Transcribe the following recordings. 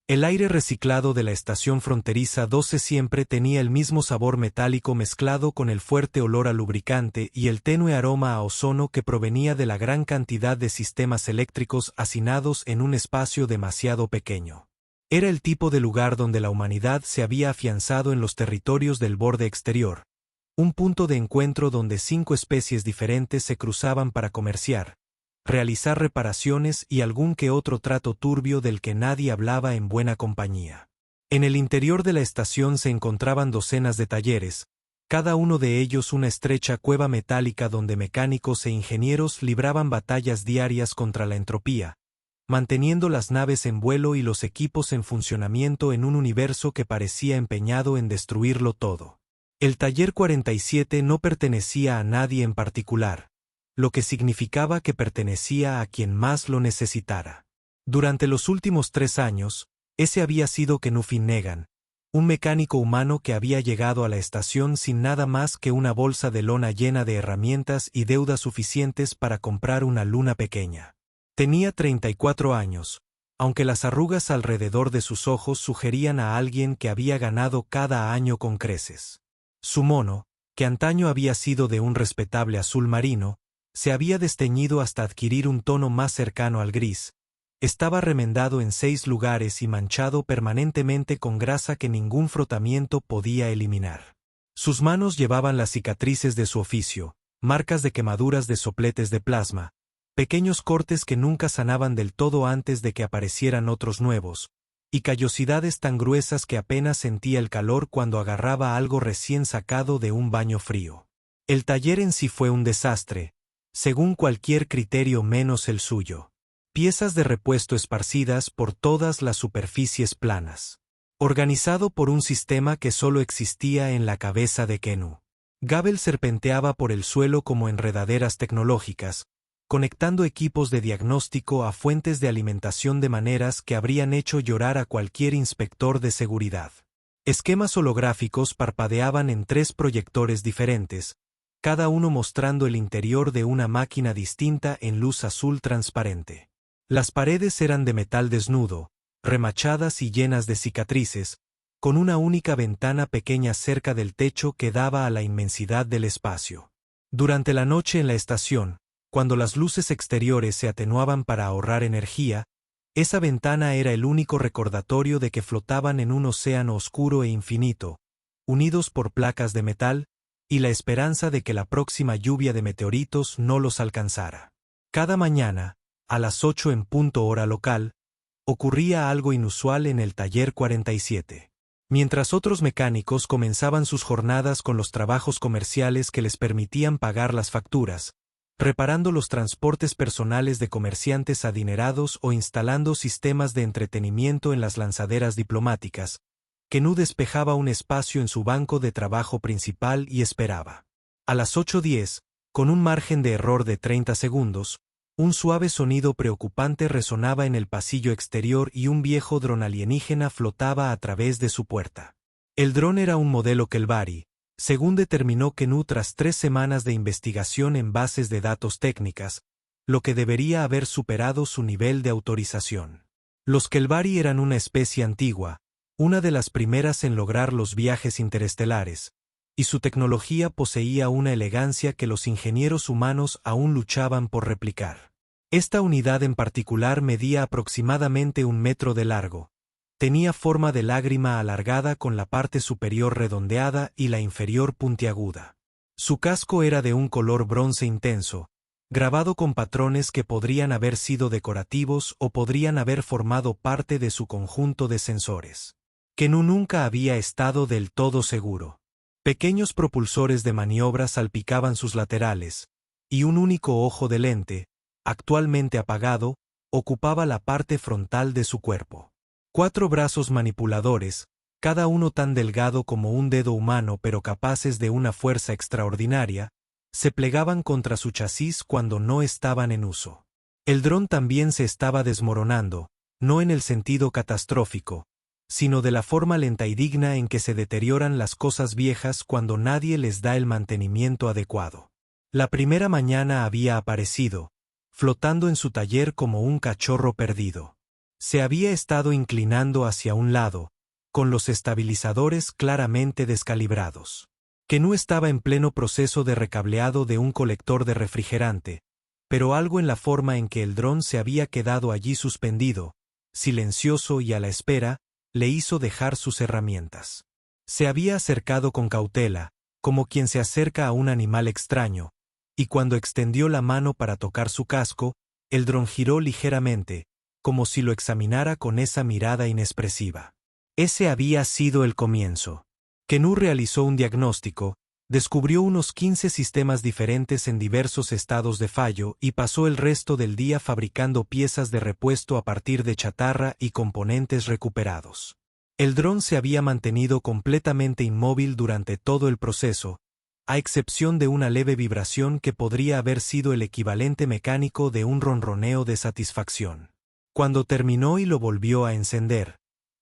El aire reciclado de la estación fronteriza 12 siempre tenía el mismo sabor metálico mezclado con el fuerte olor a lubricante y el tenue aroma a ozono que provenía de la gran cantidad de sistemas eléctricos hacinados en un espacio demasiado pequeño. Era el tipo de lugar donde la humanidad se había afianzado en los territorios del borde exterior, un punto de encuentro donde 5 especies diferentes se cruzaban para comerciar, realizar reparaciones y algún que otro trato turbio del que nadie hablaba en buena compañía. En el interior de la estación se encontraban docenas de talleres, cada uno de ellos una estrecha cueva metálica donde mecánicos e ingenieros libraban batallas diarias contra la entropía, manteniendo las naves en vuelo y los equipos en funcionamiento en un universo que parecía empeñado en destruirlo todo. El Taller 47 no pertenecía a nadie en particular, lo que significaba que pertenecía a quien más lo necesitara. Durante los últimos 3 años, ese había sido Kenu Finnegan, un mecánico humano que había llegado a la estación sin nada más que una bolsa de lona llena de herramientas y deudas suficientes para comprar una luna pequeña. Tenía 34 años, aunque las arrugas alrededor de sus ojos sugerían a alguien que había ganado cada año con creces. Su mono, que antaño había sido de un respetable azul marino, se había desteñido hasta adquirir un tono más cercano al gris. Estaba remendado en 6 lugares y manchado permanentemente con grasa que ningún frotamiento podía eliminar. Sus manos llevaban las cicatrices de su oficio, marcas de quemaduras de sopletes de plasma, pequeños cortes que nunca sanaban del todo antes de que aparecieran otros nuevos, y callosidades tan gruesas que apenas sentía el calor cuando agarraba algo recién sacado de un baño frío. El taller en sí fue un desastre, según cualquier criterio menos el suyo. Piezas de repuesto esparcidas por todas las superficies planas. Organizado por un sistema que solo existía en la cabeza de Kenu. Gabel serpenteaba por el suelo como enredaderas tecnológicas, conectando equipos de diagnóstico a fuentes de alimentación de maneras que habrían hecho llorar a cualquier inspector de seguridad. Esquemas holográficos parpadeaban en 3 proyectores diferentes, cada uno mostrando el interior de una máquina distinta en luz azul transparente. Las paredes eran de metal desnudo, remachadas y llenas de cicatrices, con una única ventana pequeña cerca del techo que daba a la inmensidad del espacio. Durante la noche en la estación, cuando las luces exteriores se atenuaban para ahorrar energía, esa ventana era el único recordatorio de que flotaban en un océano oscuro e infinito, unidos por placas de metal, y la esperanza de que la próxima lluvia de meteoritos no los alcanzara. Cada mañana, a las 8 en punto hora local, ocurría algo inusual en el Taller 47. Mientras otros mecánicos comenzaban sus jornadas con los trabajos comerciales que les permitían pagar las facturas, reparando los transportes personales de comerciantes adinerados o instalando sistemas de entretenimiento en las lanzaderas diplomáticas, Kenu despejaba un espacio en su banco de trabajo principal y esperaba. A las 8:10, con un margen de error de 30 segundos, un suave sonido preocupante resonaba en el pasillo exterior y un viejo dron alienígena flotaba a través de su puerta. El dron era un modelo Kelvari, según determinó Kenu tras 3 semanas de investigación en bases de datos técnicas, lo que debería haber superado su nivel de autorización. Los Kelvari eran una especie antigua, una de las primeras en lograr los viajes interestelares, y su tecnología poseía una elegancia que los ingenieros humanos aún luchaban por replicar. Esta unidad en particular medía aproximadamente 1 metro de largo. Tenía forma de lágrima alargada con la parte superior redondeada y la inferior puntiaguda. Su casco era de un color bronce intenso, grabado con patrones que podrían haber sido decorativos o podrían haber formado parte de su conjunto de sensores. Kenu nunca había estado del todo seguro. Pequeños propulsores de maniobra salpicaban sus laterales, y un único ojo de lente, actualmente apagado, ocupaba la parte frontal de su cuerpo. 4 brazos manipuladores, cada uno tan delgado como un dedo humano pero capaces de una fuerza extraordinaria, se plegaban contra su chasis cuando no estaban en uso. El dron también se estaba desmoronando, no en el sentido catastrófico, sino de la forma lenta y digna en que se deterioran las cosas viejas cuando nadie les da el mantenimiento adecuado. La primera mañana había aparecido, flotando en su taller como un cachorro perdido. Se había estado inclinando hacia un lado, con los estabilizadores claramente descalibrados. Kenú estaba en pleno proceso de recableado de un colector de refrigerante, pero algo en la forma en que el dron se había quedado allí suspendido, silencioso y a la espera, le hizo dejar sus herramientas. Se había acercado con cautela, como quien se acerca a un animal extraño, y cuando extendió la mano para tocar su casco, el dron giró ligeramente, como si lo examinara con esa mirada inexpresiva. Ese había sido el comienzo. Kenú realizó un diagnóstico, descubrió unos 15 sistemas diferentes en diversos estados de fallo y pasó el resto del día fabricando piezas de repuesto a partir de chatarra y componentes recuperados. El dron se había mantenido completamente inmóvil durante todo el proceso, a excepción de una leve vibración que podría haber sido el equivalente mecánico de un ronroneo de satisfacción. Cuando terminó y lo volvió a encender,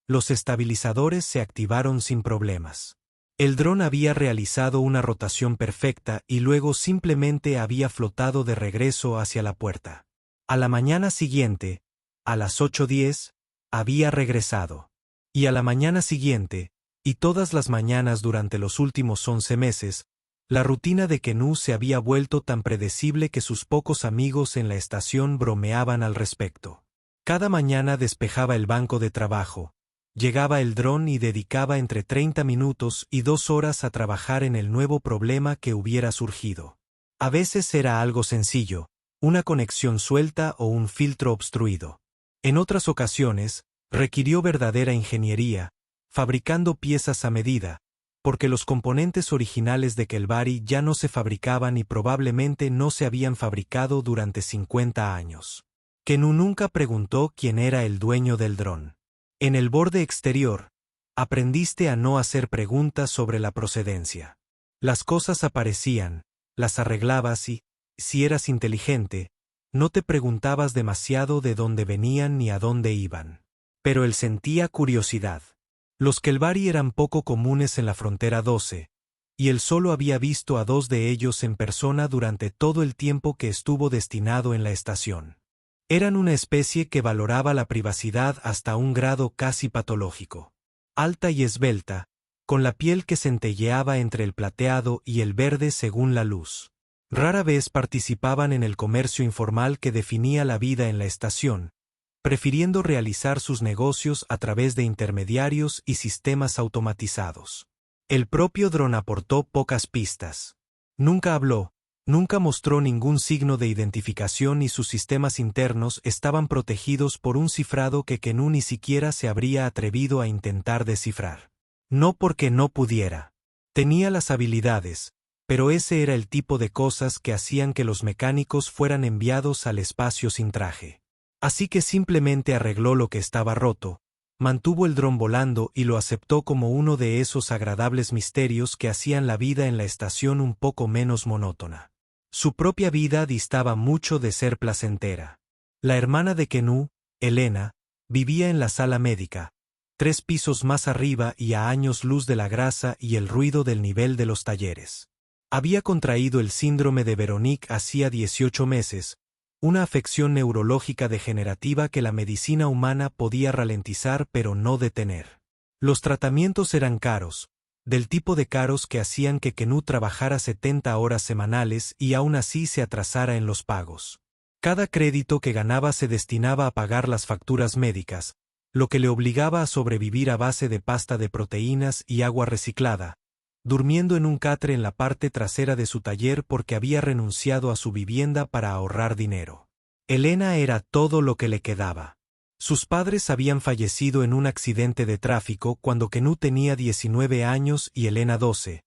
los estabilizadores se activaron sin problemas. El dron había realizado una rotación perfecta y luego simplemente había flotado de regreso hacia la puerta. A la mañana siguiente, a las 8:10, había regresado. Y a la mañana siguiente, y todas las mañanas durante los últimos 11 meses, la rutina de Kenú se había vuelto tan predecible que sus pocos amigos en la estación bromeaban al respecto. Cada mañana despejaba el banco de trabajo, llegaba el dron y dedicaba entre 30 minutos y 2 horas a trabajar en el nuevo problema que hubiera surgido. A veces era algo sencillo, una conexión suelta o un filtro obstruido. En otras ocasiones, requirió verdadera ingeniería, fabricando piezas a medida, porque los componentes originales de Kelvari ya no se fabricaban y probablemente no se habían fabricado durante 50 años. Kenú nunca preguntó quién era el dueño del dron. En el borde exterior, aprendiste a no hacer preguntas sobre la procedencia. Las cosas aparecían, las arreglabas y, si eras inteligente, no te preguntabas demasiado de dónde venían ni a dónde iban. Pero él sentía curiosidad. Los Kelvari eran poco comunes en la frontera 12, y él solo había visto a 2 de ellos en persona durante todo el tiempo que estuvo destinado en la estación. Eran una especie que valoraba la privacidad hasta un grado casi patológico. Alta y esbelta, con la piel que centelleaba entre el plateado y el verde según la luz. Rara vez participaban en el comercio informal que definía la vida en la estación, prefiriendo realizar sus negocios a través de intermediarios y sistemas automatizados. El propio dron aportó pocas pistas. Nunca habló, nunca mostró ningún signo de identificación y sus sistemas internos estaban protegidos por un cifrado que Kenú ni siquiera se habría atrevido a intentar descifrar. No porque no pudiera. Tenía las habilidades, pero ese era el tipo de cosas que hacían que los mecánicos fueran enviados al espacio sin traje. Así que simplemente arregló lo que estaba roto, mantuvo el dron volando y lo aceptó como uno de esos agradables misterios que hacían la vida en la estación un poco menos monótona. Su propia vida distaba mucho de ser placentera. La hermana de Kenú, Elena, vivía en la sala médica, 3 pisos más arriba y a años luz de la grasa y el ruido del nivel de los talleres. Había contraído el síndrome de Veronique hacía 18 meses, una afección neurológica degenerativa que la medicina humana podía ralentizar pero no detener. Los tratamientos eran caros, del tipo de caros que hacían que Kenú trabajara 70 horas semanales y aún así se atrasara en los pagos. Cada crédito que ganaba se destinaba a pagar las facturas médicas, lo que le obligaba a sobrevivir a base de pasta de proteínas y agua reciclada, durmiendo en un catre en la parte trasera de su taller porque había renunciado a su vivienda para ahorrar dinero. Elena era todo lo que le quedaba. Sus padres habían fallecido en un accidente de tráfico cuando Kenú tenía 19 años y Elena 12,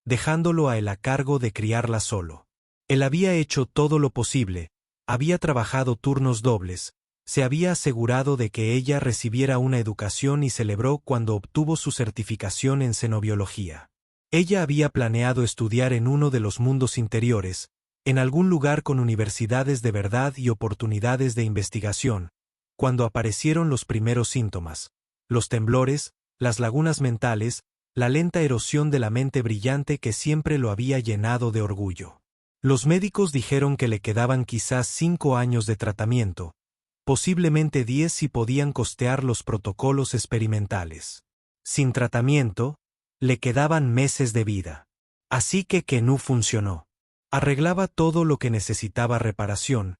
dejándolo a él a cargo de criarla solo. Él había hecho todo lo posible, había trabajado turnos dobles, se había asegurado de que ella recibiera una educación y celebró cuando obtuvo su certificación en xenobiología. Ella había planeado estudiar en uno de los mundos interiores, en algún lugar con universidades de verdad y oportunidades de investigación, cuando aparecieron los primeros síntomas, los temblores, las lagunas mentales, la lenta erosión de la mente brillante que siempre lo había llenado de orgullo. Los médicos dijeron que le quedaban quizás 5 años de tratamiento, posiblemente 10 si podían costear los protocolos experimentales. Sin tratamiento, le quedaban meses de vida. Así que Kenú funcionó. Arreglaba todo lo que necesitaba reparación,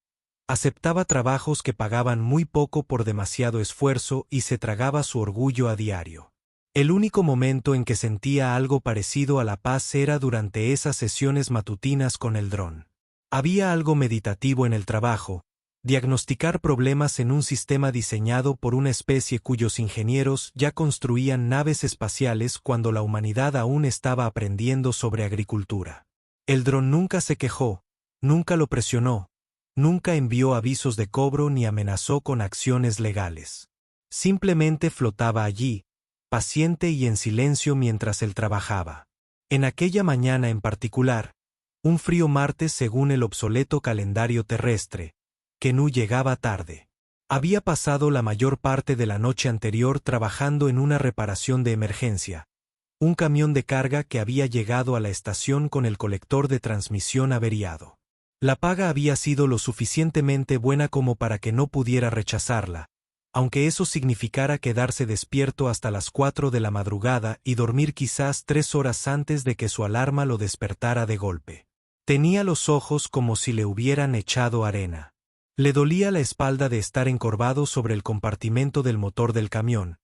aceptaba trabajos que pagaban muy poco por demasiado esfuerzo y se tragaba su orgullo a diario. El único momento en que sentía algo parecido a la paz era durante esas sesiones matutinas con el dron. Había algo meditativo en el trabajo, diagnosticar problemas en un sistema diseñado por una especie cuyos ingenieros ya construían naves espaciales cuando la humanidad aún estaba aprendiendo sobre agricultura. El dron nunca se quejó, nunca lo presionó, nunca envió avisos de cobro ni amenazó con acciones legales. Simplemente flotaba allí, paciente y en silencio mientras él trabajaba. En aquella mañana en particular, un frío martes según el obsoleto calendario terrestre, Kenú llegaba tarde. Había pasado la mayor parte de la noche anterior trabajando en una reparación de emergencia, un camión de carga que había llegado a la estación con el colector de transmisión averiado. La paga había sido lo suficientemente buena como para que no pudiera rechazarla, aunque eso significara quedarse despierto hasta las 4 de la madrugada y dormir quizás 3 horas antes de que su alarma lo despertara de golpe. Tenía los ojos como si le hubieran echado arena. Le dolía la espalda de estar encorvado sobre el compartimento del motor del camión,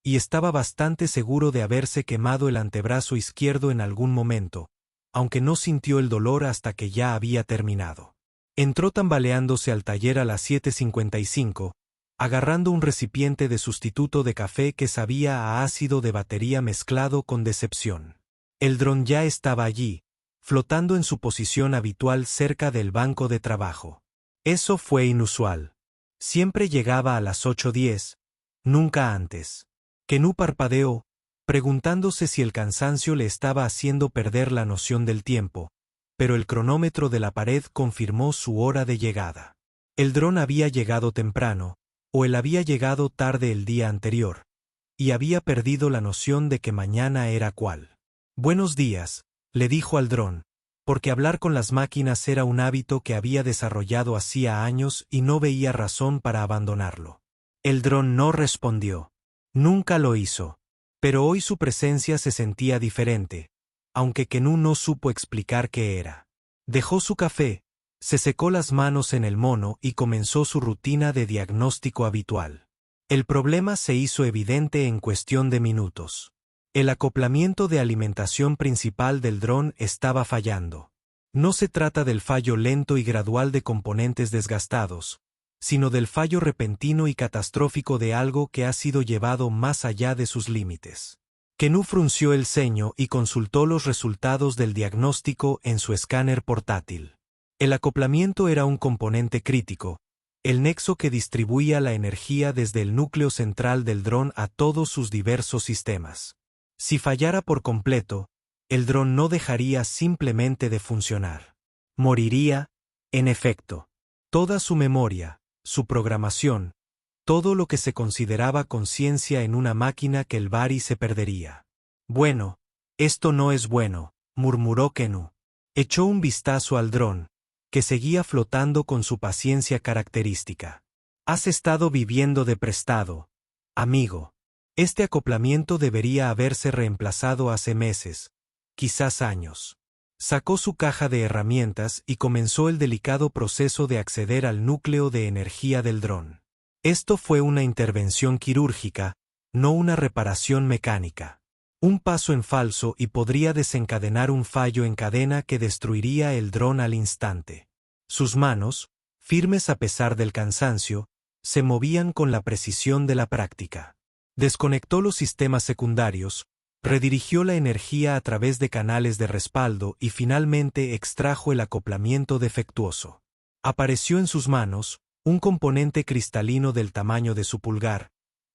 y estaba bastante seguro de haberse quemado el antebrazo izquierdo en algún momento, aunque no sintió el dolor hasta que ya había terminado. Entró tambaleándose al taller a las 7:55, agarrando un recipiente de sustituto de café que sabía a ácido de batería mezclado con decepción. El dron ya estaba allí, flotando en su posición habitual cerca del banco de trabajo. Eso fue inusual. Siempre llegaba a las 8:10, nunca antes. Kenú parpadeó, preguntándose si el cansancio le estaba haciendo perder la noción del tiempo, pero el cronómetro de la pared confirmó su hora de llegada. El dron había llegado temprano, o él había llegado tarde el día anterior, y había perdido la noción de que mañana era cuál. Buenos días, le dijo al dron, porque hablar con las máquinas era un hábito que había desarrollado hacía años y no veía razón para abandonarlo. El dron no respondió. Nunca lo hizo. Pero hoy su presencia se sentía diferente, aunque Kenú no supo explicar qué era. Dejó su café, se secó las manos en el mono y comenzó su rutina de diagnóstico habitual. El problema se hizo evidente en cuestión de minutos. El acoplamiento de alimentación principal del dron estaba fallando. No se trata del fallo lento y gradual de componentes desgastados, sino del fallo repentino y catastrófico de algo que ha sido llevado más allá de sus límites. Kenú frunció el ceño y consultó los resultados del diagnóstico en su escáner portátil. El acoplamiento era un componente crítico, el nexo que distribuía la energía desde el núcleo central del dron a todos sus diversos sistemas. Si fallara por completo, el dron no dejaría simplemente de funcionar. Moriría, en efecto. Toda su memoria, su programación, todo lo que se consideraba conciencia en una máquina que el Bari se perdería. Bueno, esto no es bueno, murmuró Kenú. Echó un vistazo al dron, que seguía flotando con su paciencia característica. Has estado viviendo de prestado, amigo. Este acoplamiento debería haberse reemplazado hace meses, quizás años. Sacó su caja de herramientas y comenzó el delicado proceso de acceder al núcleo de energía del dron. Esto fue una intervención quirúrgica, no una reparación mecánica. Un paso en falso y podría desencadenar un fallo en cadena que destruiría el dron al instante. Sus manos, firmes a pesar del cansancio, se movían con la precisión de la práctica. Desconectó los sistemas secundarios, redirigió la energía a través de canales de respaldo y finalmente extrajo el acoplamiento defectuoso. Apareció en sus manos un componente cristalino del tamaño de su pulgar,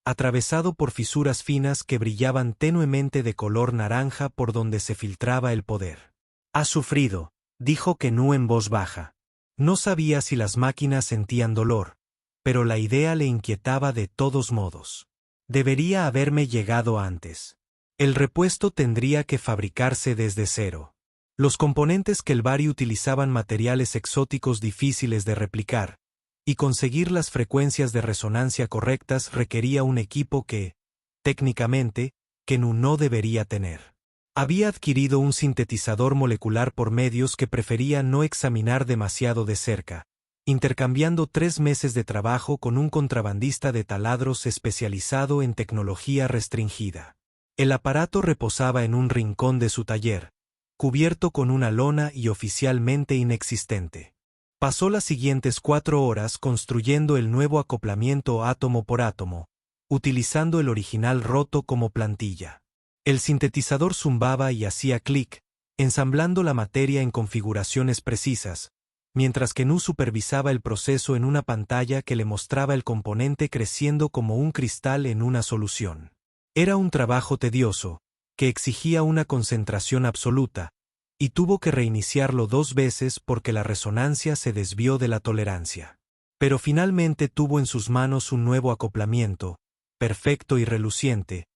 atravesado por fisuras finas que brillaban tenuemente de color naranja por donde se filtraba el poder. «Ha sufrido», dijo Kenú en voz baja. No sabía si las máquinas sentían dolor, pero la idea le inquietaba de todos modos. Debería haberme llegado antes. El repuesto tendría que fabricarse desde cero. Los componentes que el Bari utilizaban materiales exóticos difíciles de replicar, y conseguir las frecuencias de resonancia correctas requería un equipo que, técnicamente, Kennu no debería tener. Había adquirido un sintetizador molecular por medios que prefería no examinar demasiado de cerca, intercambiando 3 meses de trabajo con un contrabandista de taladros especializado en tecnología restringida. El aparato reposaba en un rincón de su taller, cubierto con una lona y oficialmente inexistente. Pasó las siguientes 4 horas construyendo el nuevo acoplamiento átomo por átomo, utilizando el original roto como plantilla. El sintetizador zumbaba y hacía clic, ensamblando la materia en configuraciones precisas, mientras que Kennu supervisaba el proceso en una pantalla que le mostraba el componente creciendo como un cristal en una solución. Era un trabajo tedioso, que exigía una concentración absoluta, y tuvo que reiniciarlo 2 veces porque la resonancia se desvió de la tolerancia. Pero finalmente tuvo en sus manos un nuevo acoplamiento, perfecto y reluciente,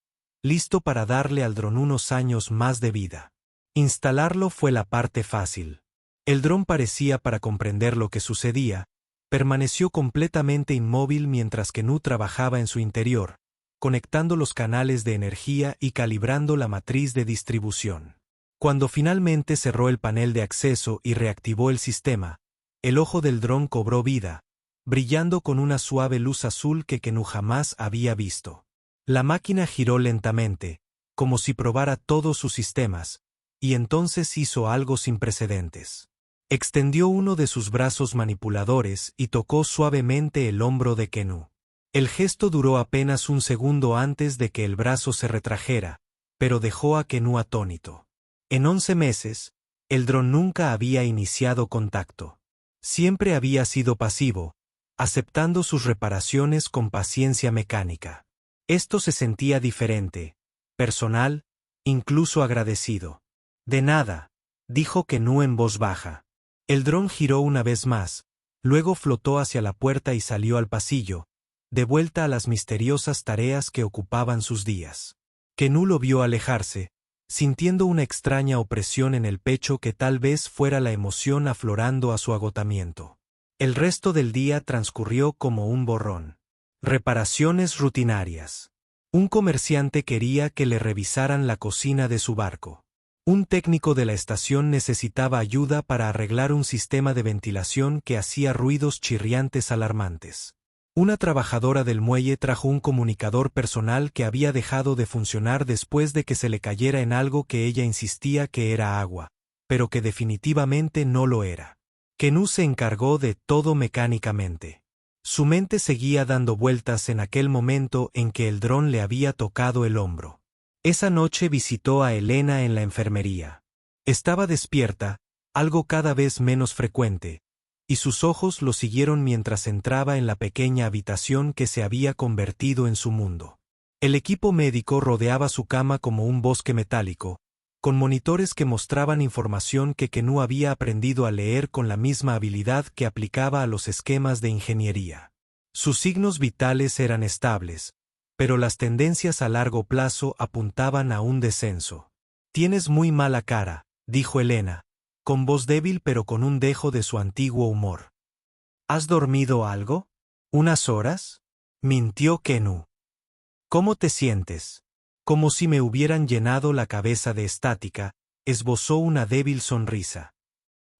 listo para darle al dron unos años más de vida. Instalarlo fue la parte fácil. El dron parecía para comprender lo que sucedía, permaneció completamente inmóvil mientras Kennu trabajaba en su interior, conectando los canales de energía y calibrando la matriz de distribución. Cuando finalmente cerró el panel de acceso y reactivó el sistema, el ojo del dron cobró vida, brillando con una suave luz azul que Kennu jamás había visto. La máquina giró lentamente, como si probara todos sus sistemas, y entonces hizo algo sin precedentes. Extendió uno de sus brazos manipuladores y tocó suavemente el hombro de Kennu. El gesto duró apenas un segundo antes de que el brazo se retrajera, pero dejó a Kennu atónito. En 11 meses, el dron nunca había iniciado contacto. Siempre había sido pasivo, aceptando sus reparaciones con paciencia mecánica. Esto se sentía diferente, personal, incluso agradecido. De nada, dijo Kennu en voz baja. El dron giró una vez más, luego flotó hacia la puerta y salió al pasillo, de vuelta a las misteriosas tareas que ocupaban sus días. Kennu lo vio alejarse, sintiendo una extraña opresión en el pecho que tal vez fuera la emoción aflorando a su agotamiento. El resto del día transcurrió como un borrón. Reparaciones rutinarias. Un comerciante quería que le revisaran la cocina de su barco. Un técnico de la estación necesitaba ayuda para arreglar un sistema de ventilación que hacía ruidos chirriantes alarmantes. Una trabajadora del muelle trajo un comunicador personal que había dejado de funcionar después de que se le cayera en algo que ella insistía que era agua, pero que definitivamente no lo era. Kennu se encargó de todo mecánicamente. Su mente seguía dando vueltas en aquel momento en que el dron le había tocado el hombro. Esa noche visitó a Elena en la enfermería. Estaba despierta, algo cada vez menos frecuente, y sus ojos lo siguieron mientras entraba en la pequeña habitación que se había convertido en su mundo. El equipo médico rodeaba su cama como un bosque metálico, con monitores que mostraban información que Kennu había aprendido a leer con la misma habilidad que aplicaba a los esquemas de ingeniería. Sus signos vitales eran estables, pero las tendencias a largo plazo apuntaban a un descenso. «Tienes muy mala cara», dijo Elena, con voz débil pero con un dejo de su antiguo humor. «¿Has dormido algo? ¿Unas horas?», mintió Kennu. «¿Cómo te sientes?». Como si me hubieran llenado la cabeza de estática, esbozó una débil sonrisa.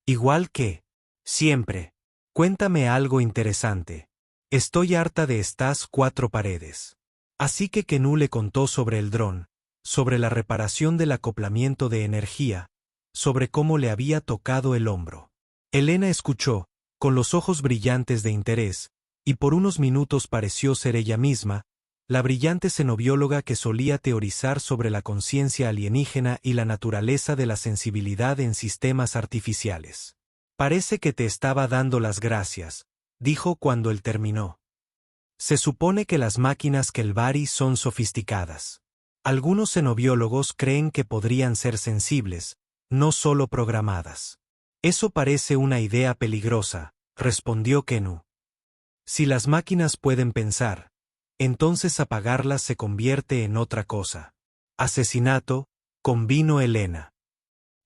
«Igual que siempre. Cuéntame algo interesante. Estoy harta de estas 4 paredes». Así que Kennu le contó sobre el dron, sobre la reparación del acoplamiento de energía, sobre cómo le había tocado el hombro. Elena escuchó, con los ojos brillantes de interés, y por unos minutos pareció ser ella misma, la brillante xenobióloga que solía teorizar sobre la conciencia alienígena y la naturaleza de la sensibilidad en sistemas artificiales. «Parece que te estaba dando las gracias», dijo cuando él terminó. «Se supone que las máquinas Kelvari son sofisticadas. Algunos xenobiólogos creen que podrían ser sensibles, no solo programadas». «Eso parece una idea peligrosa», respondió Kennu. «Si las máquinas pueden pensar, entonces apagarlas se convierte en otra cosa». «Asesinato», convino Elena.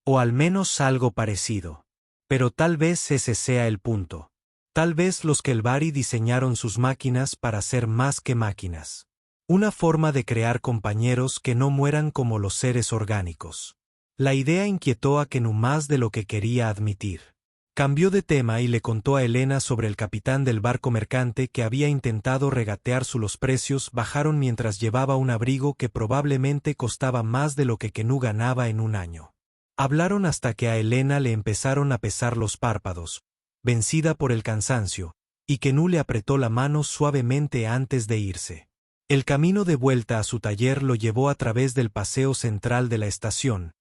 «O al menos algo parecido. Pero tal vez ese sea el punto. Tal vez los Kelvari diseñaron sus máquinas para ser más que máquinas. Una forma de crear compañeros que no mueran como los seres orgánicos. La idea inquietó a Kenu más de lo que quería admitir. Cambió de tema y le contó a Elena sobre el capitán del barco mercante que había intentado regatear los precios bajaron mientras llevaba un abrigo que probablemente costaba más de lo que Kenu ganaba en un año. Hablaron hasta que a Elena le empezaron a pesar los párpados, vencida por el cansancio, y Kenu le apretó la mano suavemente antes de irse. El camino de vuelta a su taller lo llevó a través del paseo central de la estación,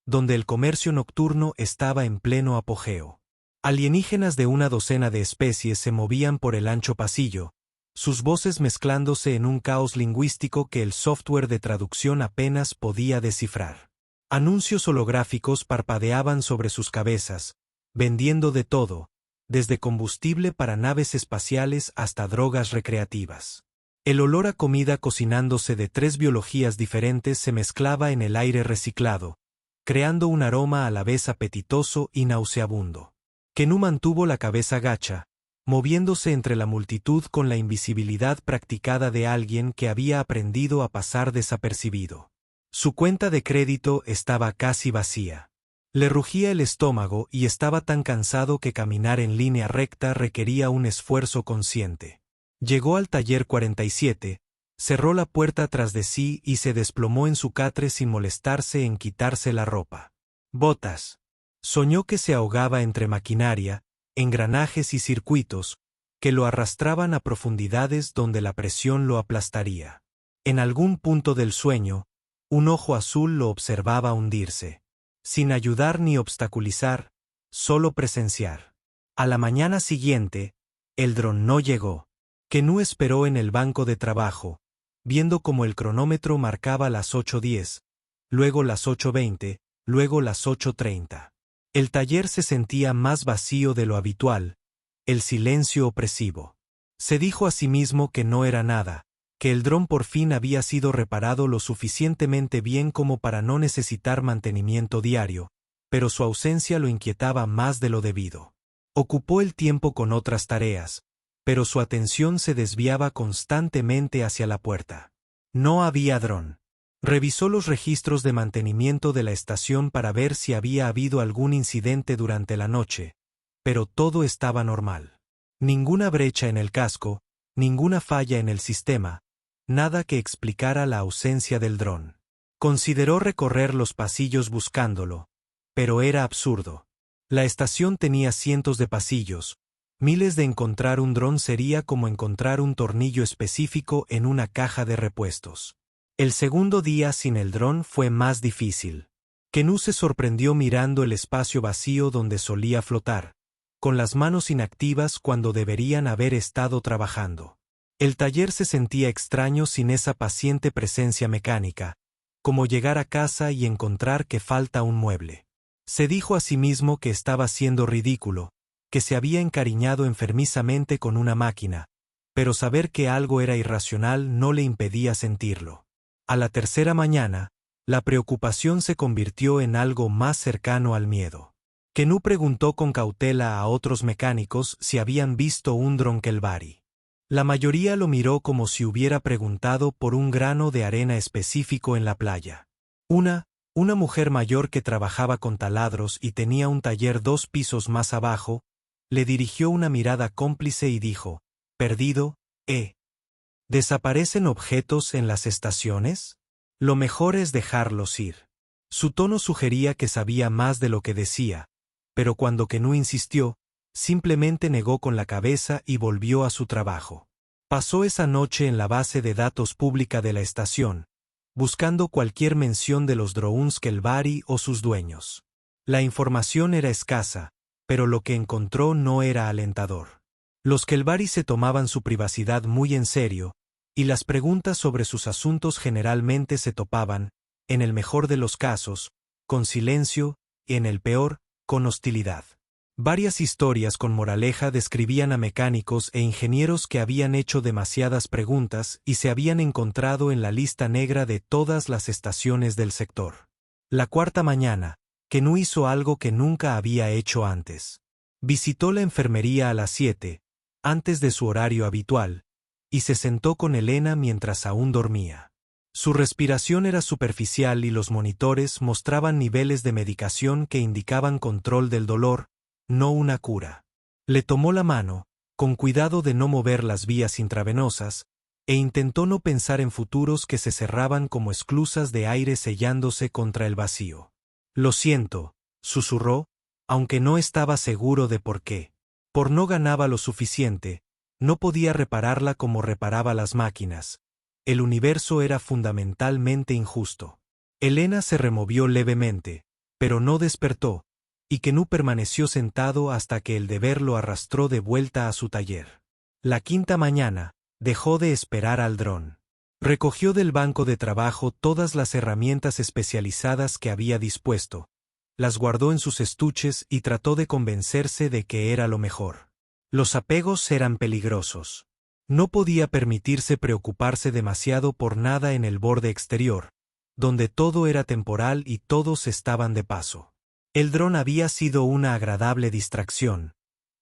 donde el comercio nocturno estaba en pleno apogeo. Alienígenas de una docena de especies se movían por el ancho pasillo, sus voces mezclándose en un caos lingüístico que el software de traducción apenas podía descifrar. Anuncios holográficos parpadeaban sobre sus cabezas, vendiendo de todo, desde combustible para naves espaciales hasta drogas recreativas. El olor a comida cocinándose de 3 biologías diferentes se mezclaba en el aire reciclado, creando un aroma a la vez apetitoso y nauseabundo. Kenu mantuvo la cabeza gacha, moviéndose entre la multitud con la invisibilidad practicada de alguien que había aprendido a pasar desapercibido. Su cuenta de crédito estaba casi vacía. Le rugía el estómago y estaba tan cansado que caminar en línea recta requería un esfuerzo consciente. Llegó al taller 47, cerró la puerta tras de sí y se desplomó en su catre sin molestarse en quitarse la ropa. Botas. Soñó que se ahogaba entre maquinaria, engranajes y circuitos, que lo arrastraban a profundidades donde la presión lo aplastaría. En algún punto del sueño, un ojo azul lo observaba hundirse. Sin ayudar ni obstaculizar, solo presenciar. A la mañana siguiente, el dron no llegó. Kenu esperó en el banco de trabajo, viendo cómo el cronómetro marcaba las 8:10, luego las 8:20, luego las 8:30. El taller se sentía más vacío de lo habitual, el silencio opresivo. Se dijo a sí mismo que no era nada, que el dron por fin había sido reparado lo suficientemente bien como para no necesitar mantenimiento diario, pero su ausencia lo inquietaba más de lo debido. Ocupó el tiempo con otras tareas, pero su atención se desviaba constantemente hacia la puerta. No había dron. Revisó los registros de mantenimiento de la estación para ver si había habido algún incidente durante la noche, pero todo estaba normal. Ninguna brecha en el casco, ninguna falla en el sistema, nada que explicara la ausencia del dron. Consideró recorrer los pasillos buscándolo, pero era absurdo. La estación tenía cientos de pasillos, miles de encontrar un dron sería como encontrar un tornillo específico en una caja de repuestos. El segundo día sin el dron fue más difícil. Kenu se sorprendió mirando el espacio vacío donde solía flotar, con las manos inactivas cuando deberían haber estado trabajando. El taller se sentía extraño sin esa paciente presencia mecánica, como llegar a casa y encontrar que falta un mueble. Se dijo a sí mismo que estaba siendo ridículo, que se había encariñado enfermizamente con una máquina, pero saber que algo era irracional no le impedía sentirlo. A la tercera mañana, la preocupación se convirtió en algo más cercano al miedo. Kenu preguntó con cautela a otros mecánicos si habían visto un dron Kelvari. La mayoría lo miró como si hubiera preguntado por un grano de arena específico en la playa. Una mujer mayor que trabajaba con taladros y tenía un taller 2 pisos más abajo, le dirigió una mirada cómplice y dijo, «¿Perdido, ¿Desaparecen objetos en las estaciones? Lo mejor es dejarlos ir». Su tono sugería que sabía más de lo que decía, pero cuando Kenu insistió, simplemente negó con la cabeza y volvió a su trabajo. Pasó esa noche en la base de datos pública de la estación, buscando cualquier mención de los drones Kelvari o sus dueños. La información era escasa, pero lo que encontró no era alentador. Los Kelvari se tomaban su privacidad muy en serio, y las preguntas sobre sus asuntos generalmente se topaban, en el mejor de los casos, con silencio, y en el peor, con hostilidad. Varias historias con moraleja describían a mecánicos e ingenieros que habían hecho demasiadas preguntas y se habían encontrado en la lista negra de todas las estaciones del sector. La cuarta mañana, Kenu hizo algo que nunca había hecho antes. Visitó la enfermería a las 7, antes de su horario habitual, y se sentó con Elena mientras aún dormía. Su respiración era superficial y los monitores mostraban niveles de medicación que indicaban control del dolor, no una cura. Le tomó la mano, con cuidado de no mover las vías intravenosas, e intentó no pensar en futuros que se cerraban como esclusas de aire sellándose contra el vacío. «Lo siento», susurró, aunque no estaba seguro de por qué. Por no ganaba lo suficiente, no podía repararla como reparaba las máquinas. El universo era fundamentalmente injusto. Elena se removió levemente, pero no despertó, y Kenú permaneció sentado hasta que el deber lo arrastró de vuelta a su taller. La quinta mañana, dejó de esperar al dron. Recogió del banco de trabajo todas las herramientas especializadas que había dispuesto, las guardó en sus estuches y trató de convencerse de que era lo mejor. Los apegos eran peligrosos. No podía permitirse preocuparse demasiado por nada en el borde exterior, donde todo era temporal y todos estaban de paso. El dron había sido una agradable distracción.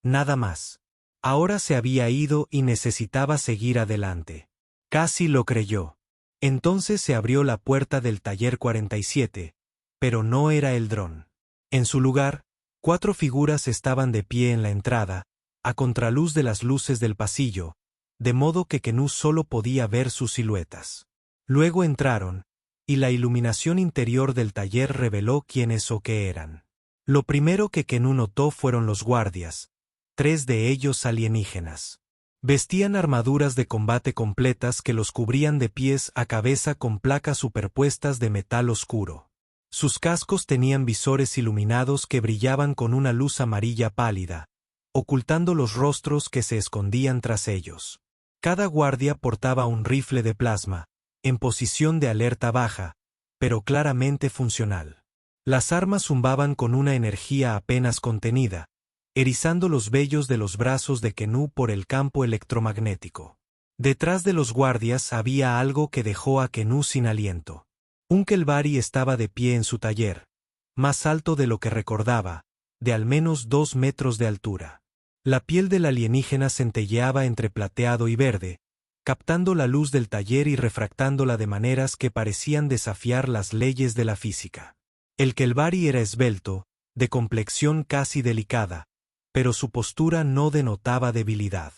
Nada más. Ahora se había ido y necesitaba seguir adelante. Casi lo creyó. Entonces se abrió la puerta del taller 47, pero no era el dron. En su lugar, 4 figuras estaban de pie en la entrada, a contraluz de las luces del pasillo, de modo que Kenú solo podía ver sus siluetas. Luego entraron, y la iluminación interior del taller reveló quiénes o qué eran. Lo primero que Kenú notó fueron los guardias, 3 de ellos alienígenas. Vestían armaduras de combate completas que los cubrían de pies a cabeza con placas superpuestas de metal oscuro. Sus cascos tenían visores iluminados que brillaban con una luz amarilla pálida, ocultando los rostros que se escondían tras ellos. Cada guardia portaba un rifle de plasma, en posición de alerta baja, pero claramente funcional. Las armas zumbaban con una energía apenas contenida, erizando los vellos de los brazos de Kenú por el campo electromagnético. Detrás de los guardias había algo que dejó a Kenú sin aliento. Un Kelvari estaba de pie en su taller, más alto de lo que recordaba, de al menos 2 metros de altura. La piel del alienígena centelleaba entre plateado y verde, captando la luz del taller y refractándola de maneras que parecían desafiar las leyes de la física. El Kelvari era esbelto, de complexión casi delicada, pero su postura no denotaba debilidad.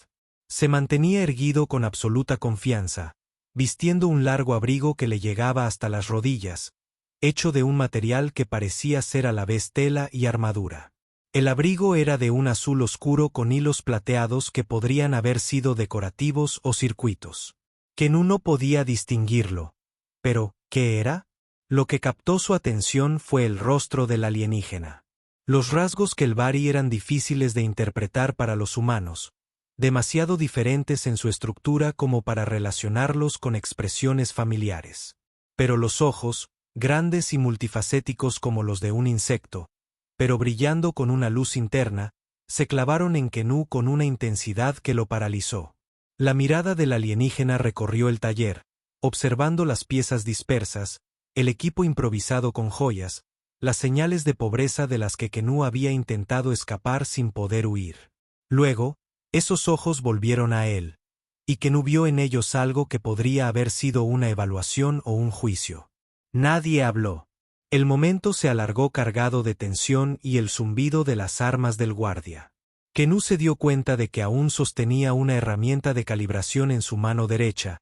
Se mantenía erguido con absoluta confianza, vistiendo un largo abrigo que le llegaba hasta las rodillas, hecho de un material que parecía ser a la vez tela y armadura. El abrigo era de un azul oscuro con hilos plateados que podrían haber sido decorativos o circuitos. Kenú no podía distinguirlo. Pero, ¿qué era? Lo que captó su atención fue el rostro del alienígena. Los rasgos Kelvari eran difíciles de interpretar para los humanos, demasiado diferentes en su estructura como para relacionarlos con expresiones familiares. Pero los ojos, grandes y multifacéticos como los de un insecto, pero brillando con una luz interna, se clavaron en Kenú con una intensidad que lo paralizó. La mirada del alienígena recorrió el taller, observando las piezas dispersas, el equipo improvisado con joyas, las señales de pobreza de las que Kenú había intentado escapar sin poder huir. Luego, esos ojos volvieron a él, y Kenú vio en ellos algo que podría haber sido una evaluación o un juicio. Nadie habló. El momento se alargó cargado de tensión y el zumbido de las armas del guardia. Kenú se dio cuenta de que aún sostenía una herramienta de calibración en su mano derecha,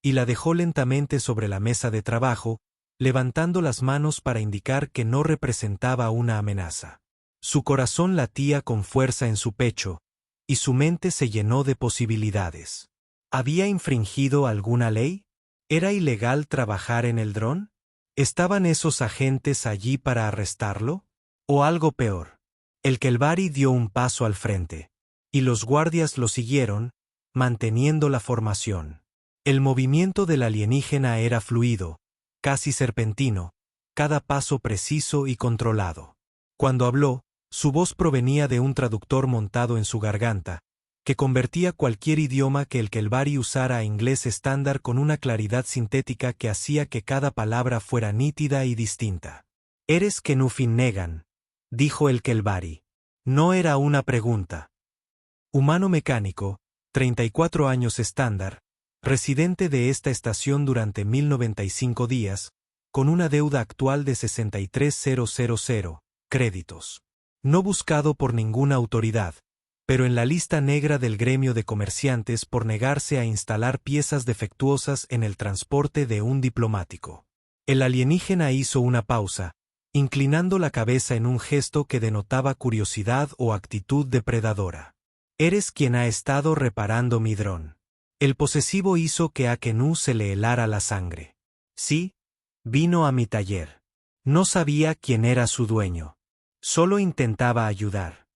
y la dejó lentamente sobre la mesa de trabajo, levantando las manos para indicar que no representaba una amenaza. Su corazón latía con fuerza en su pecho, y su mente se llenó de posibilidades. ¿Había infringido alguna ley? ¿Era ilegal trabajar en el dron? ¿Estaban esos agentes allí para arrestarlo? ¿O algo peor? El Kelvari dio un paso al frente, y los guardias lo siguieron, manteniendo la formación. El movimiento del alienígena era fluido, casi serpentino, cada paso preciso y controlado. Cuando habló, su voz provenía de un traductor montado en su garganta, que convertía cualquier idioma que el Kelvari usara a inglés estándar con una claridad sintética que hacía que cada palabra fuera nítida y distinta. «Eres Kenú Finnegan», dijo el Kelvari. No era una pregunta. Humano mecánico, 34 años estándar, residente de esta estación durante 1095 días, con una deuda actual de 63.000 créditos. No buscado por ninguna autoridad, pero en la lista negra del gremio de comerciantes por negarse a instalar piezas defectuosas en el transporte de un diplomático. El alienígena hizo una pausa, inclinando la cabeza en un gesto que denotaba curiosidad o actitud depredadora. Eres quien ha estado reparando mi dron. El posesivo hizo que a Kenú se le helara la sangre. Sí, vino a mi taller. No sabía quién era su dueño. Solo intentaba ayudar.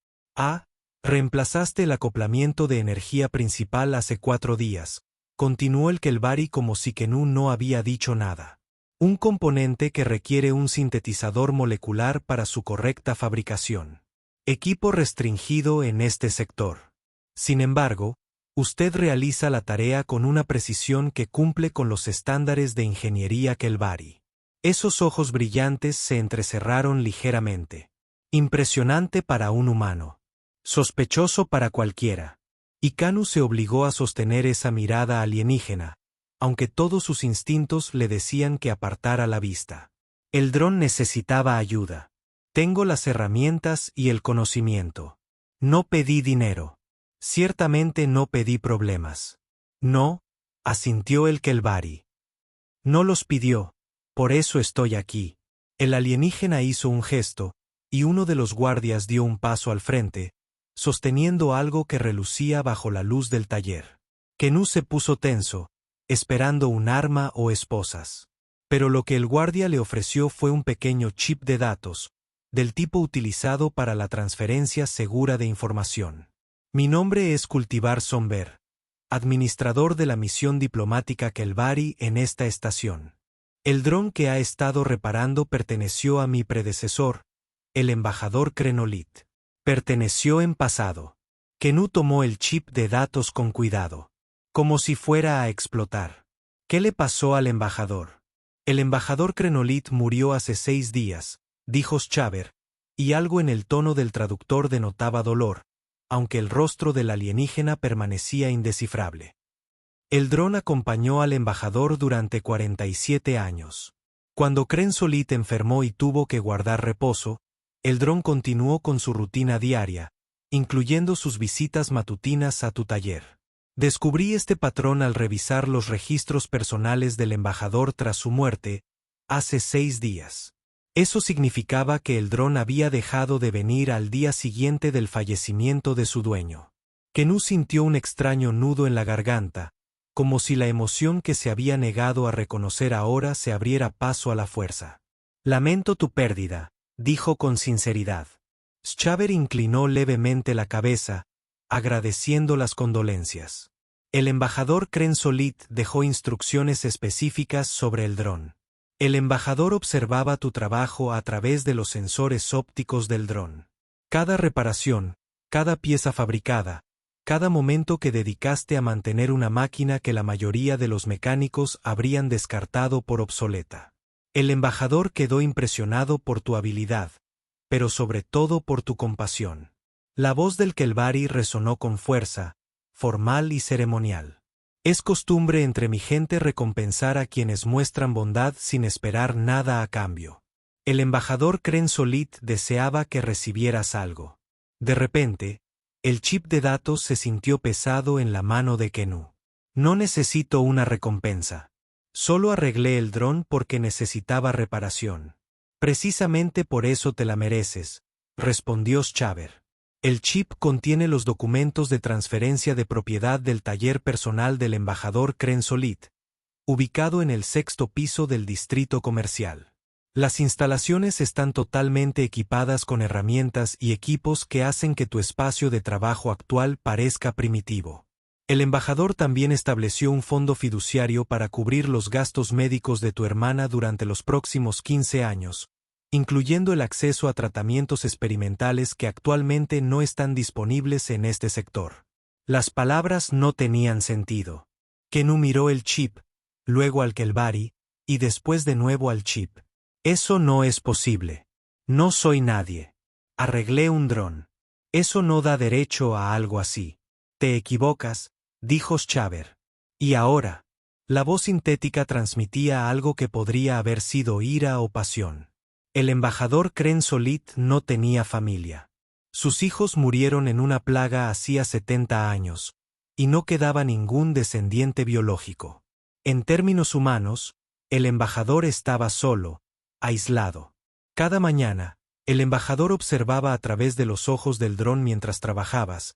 Reemplazaste el acoplamiento de energía principal hace 4 días. Continuó el Kelvari como si Kenú no había dicho nada. Un componente que requiere un sintetizador molecular para su correcta fabricación. Equipo restringido en este sector. Sin embargo, usted realiza la tarea con una precisión que cumple con los estándares de ingeniería Kelvari. Esos ojos brillantes se entrecerraron ligeramente. Impresionante para un humano. Sospechoso para cualquiera. Y Kenú se obligó a sostener esa mirada alienígena, aunque todos sus instintos le decían que apartara la vista. El dron necesitaba ayuda. Tengo las herramientas y el conocimiento. No pedí dinero. Ciertamente no pedí problemas. No, asintió el Kelvari. No los pidió, por eso estoy aquí. El alienígena hizo un gesto, y uno de los guardias dio un paso al frente, sosteniendo algo que relucía bajo la luz del taller. Kenú se puso tenso, esperando un arma o esposas. Pero lo que el guardia le ofreció fue un pequeño chip de datos, del tipo utilizado para la transferencia segura de información. Mi nombre es Cultivar Somber, administrador de la misión diplomática Kelvari en esta estación. El dron que ha estado reparando perteneció a mi predecesor, el embajador Krenolit. Perteneció en pasado. Kenú tomó el chip de datos con cuidado, como si fuera a explotar. ¿Qué le pasó al embajador? El embajador Krenolit murió hace 6 días, dijo Shaver, y algo en el tono del traductor denotaba dolor, aunque el rostro del alienígena permanecía indescifrable. El dron acompañó al embajador durante 47 años. Cuando Krenolit enfermó y tuvo que guardar reposo, el dron continuó con su rutina diaria, incluyendo sus visitas matutinas a tu taller. Descubrí este patrón al revisar los registros personales del embajador tras su muerte, hace 6 días. Eso significaba que el dron había dejado de venir al día siguiente del fallecimiento de su dueño. Kenú sintió un extraño nudo en la garganta, como si la emoción que se había negado a reconocer ahora se abriera paso a la fuerza. Lamento tu pérdida, dijo con sinceridad. Shaver inclinó levemente la cabeza, agradeciendo las condolencias. El embajador Krenolit dejó instrucciones específicas sobre el dron. El embajador observaba tu trabajo a través de los sensores ópticos del dron. Cada reparación, cada pieza fabricada, cada momento que dedicaste a mantener una máquina que la mayoría de los mecánicos habrían descartado por obsoleta. El embajador quedó impresionado por tu habilidad, pero sobre todo por tu compasión. La voz del Kelvari resonó con fuerza, formal y ceremonial. Es costumbre entre mi gente recompensar a quienes muestran bondad sin esperar nada a cambio. El embajador Krenolit deseaba que recibieras algo. De repente, el chip de datos se sintió pesado en la mano de Kenú. No necesito una recompensa. Solo arreglé el dron porque necesitaba reparación. Precisamente por eso te la mereces, respondió Shaver. El chip contiene los documentos de transferencia de propiedad del taller personal del embajador Krenolit, ubicado en el 6º piso del distrito comercial. Las instalaciones están totalmente equipadas con herramientas y equipos que hacen que tu espacio de trabajo actual parezca primitivo. El embajador también estableció un fondo fiduciario para cubrir los gastos médicos de tu hermana durante los próximos 15 años, incluyendo el acceso a tratamientos experimentales que actualmente no están disponibles en este sector. Las palabras no tenían sentido. Kenú miró el chip, luego al Kelvari, y después de nuevo al chip. Eso no es posible. No soy nadie. Arreglé un dron. Eso no da derecho a algo así. Te equivocas, dijo Schaber. Y ahora. La voz sintética transmitía algo que podría haber sido ira o pasión. El embajador Kren Solit no tenía familia. Sus hijos murieron en una plaga hacía 70 años, y no quedaba ningún descendiente biológico. En términos humanos, el embajador estaba solo, aislado. Cada mañana, el embajador observaba a través de los ojos del dron mientras trabajabas,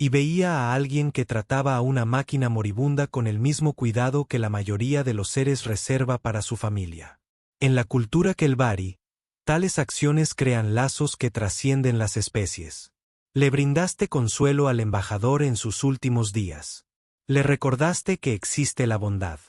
y veía a alguien que trataba a una máquina moribunda con el mismo cuidado que la mayoría de los seres reserva para su familia. En la cultura Kelvari, tales acciones crean lazos que trascienden las especies. Le brindaste consuelo al embajador en sus últimos días. Le recordaste que existe la bondad.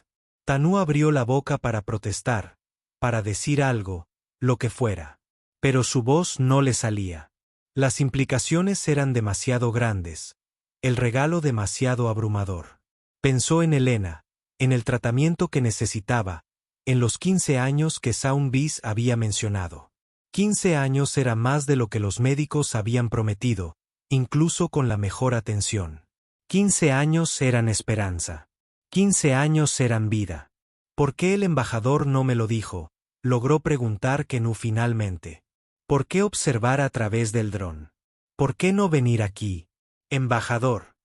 Tanu abrió la boca para protestar, para decir algo, lo que fuera. Pero su voz no le salía. Las implicaciones eran demasiado grandes. El regalo demasiado abrumador. Pensó en Elena, en el tratamiento que necesitaba, en los 15 años que Soundbees había mencionado. 15 años era más de lo que los médicos habían prometido, incluso con la mejor atención. 15 años eran esperanza. 15 años eran vida. ¿Por qué el embajador no me lo dijo? Logró preguntar Kenu finalmente. ¿Por qué observar a través del dron? ¿Por qué no venir aquí? Embajador.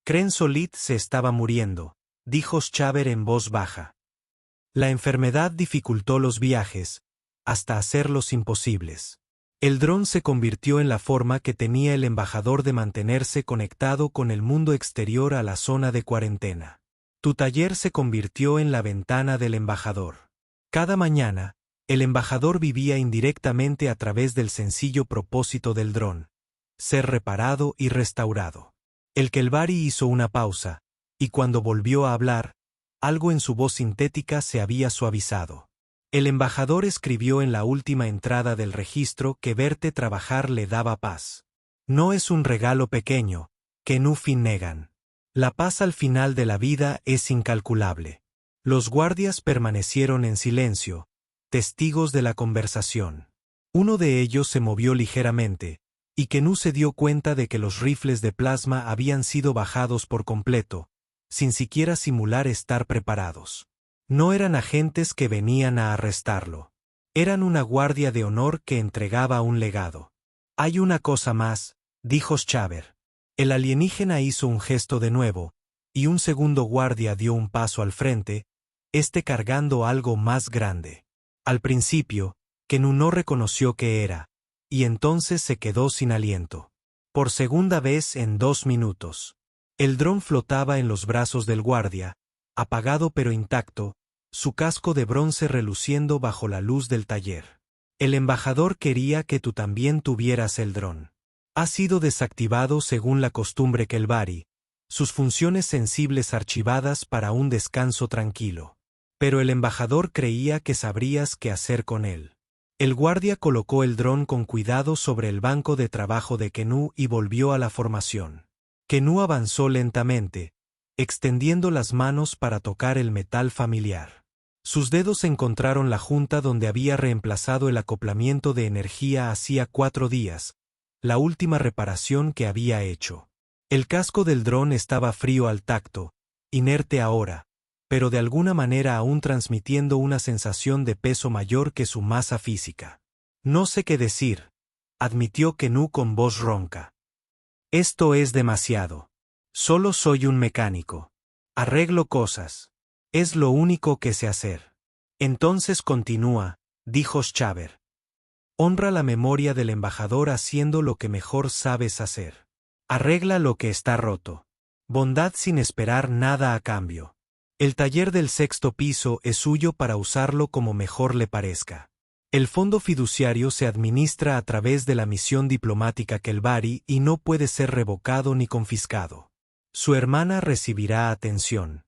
Kren Solit se estaba muriendo, dijo Schaber en voz baja. La enfermedad dificultó los viajes, hasta hacerlos imposibles. El dron se convirtió en la forma que tenía el embajador de mantenerse conectado con el mundo exterior a la zona de cuarentena. Tu taller se convirtió en la ventana del embajador. Cada mañana, el embajador vivía indirectamente a través del sencillo propósito del dron: ser reparado y restaurado. El Kelvari hizo una pausa, y cuando volvió a hablar, algo en su voz sintética se había suavizado. El embajador escribió en la última entrada del registro que verte trabajar le daba paz. No es un regalo pequeño, Kenu Finnegan. La paz al final de la vida es incalculable. Los guardias permanecieron en silencio, testigos de la conversación. Uno de ellos se movió ligeramente, y Kenu se dio cuenta de que los rifles de plasma habían sido bajados por completo, sin siquiera simular estar preparados. No eran agentes que venían a arrestarlo. Eran una guardia de honor que entregaba un legado. Hay una cosa más, dijo Schaber. El alienígena hizo un gesto de nuevo, y un segundo guardia dio un paso al frente, cargando algo más grande. Al principio, Kenu no reconoció qué era, y entonces se quedó sin aliento. Por segunda vez en 2 minutos. El dron flotaba en los brazos del guardia, apagado pero intacto, su casco de bronce reluciendo bajo la luz del taller. El embajador quería que tú también tuvieras el dron. Ha sido desactivado según la costumbre Kelvari, sus funciones sensibles archivadas para un descanso tranquilo. Pero el embajador creía que sabrías qué hacer con él. El guardia colocó el dron con cuidado sobre el banco de trabajo de Kenu y volvió a la formación. Kenu avanzó lentamente, extendiendo las manos para tocar el metal familiar. Sus dedos encontraron la junta donde había reemplazado el acoplamiento de energía hacía 4 días, la última reparación que había hecho. El casco del dron estaba frío al tacto, inerte ahora, pero de alguna manera aún transmitiendo una sensación de peso mayor que su masa física. No sé qué decir, admitió Kenu con voz ronca. Esto es demasiado. Solo soy un mecánico. Arreglo cosas. Es lo único que sé hacer. Entonces continúa, dijo Schaber. Honra la memoria del embajador haciendo lo que mejor sabes hacer. Arregla lo que está roto. Bondad sin esperar nada a cambio. El taller del 6º piso es suyo para usarlo como mejor le parezca. El fondo fiduciario se administra a través de la misión diplomática Kelvari y no puede ser revocado ni confiscado. Su hermana recibirá atención.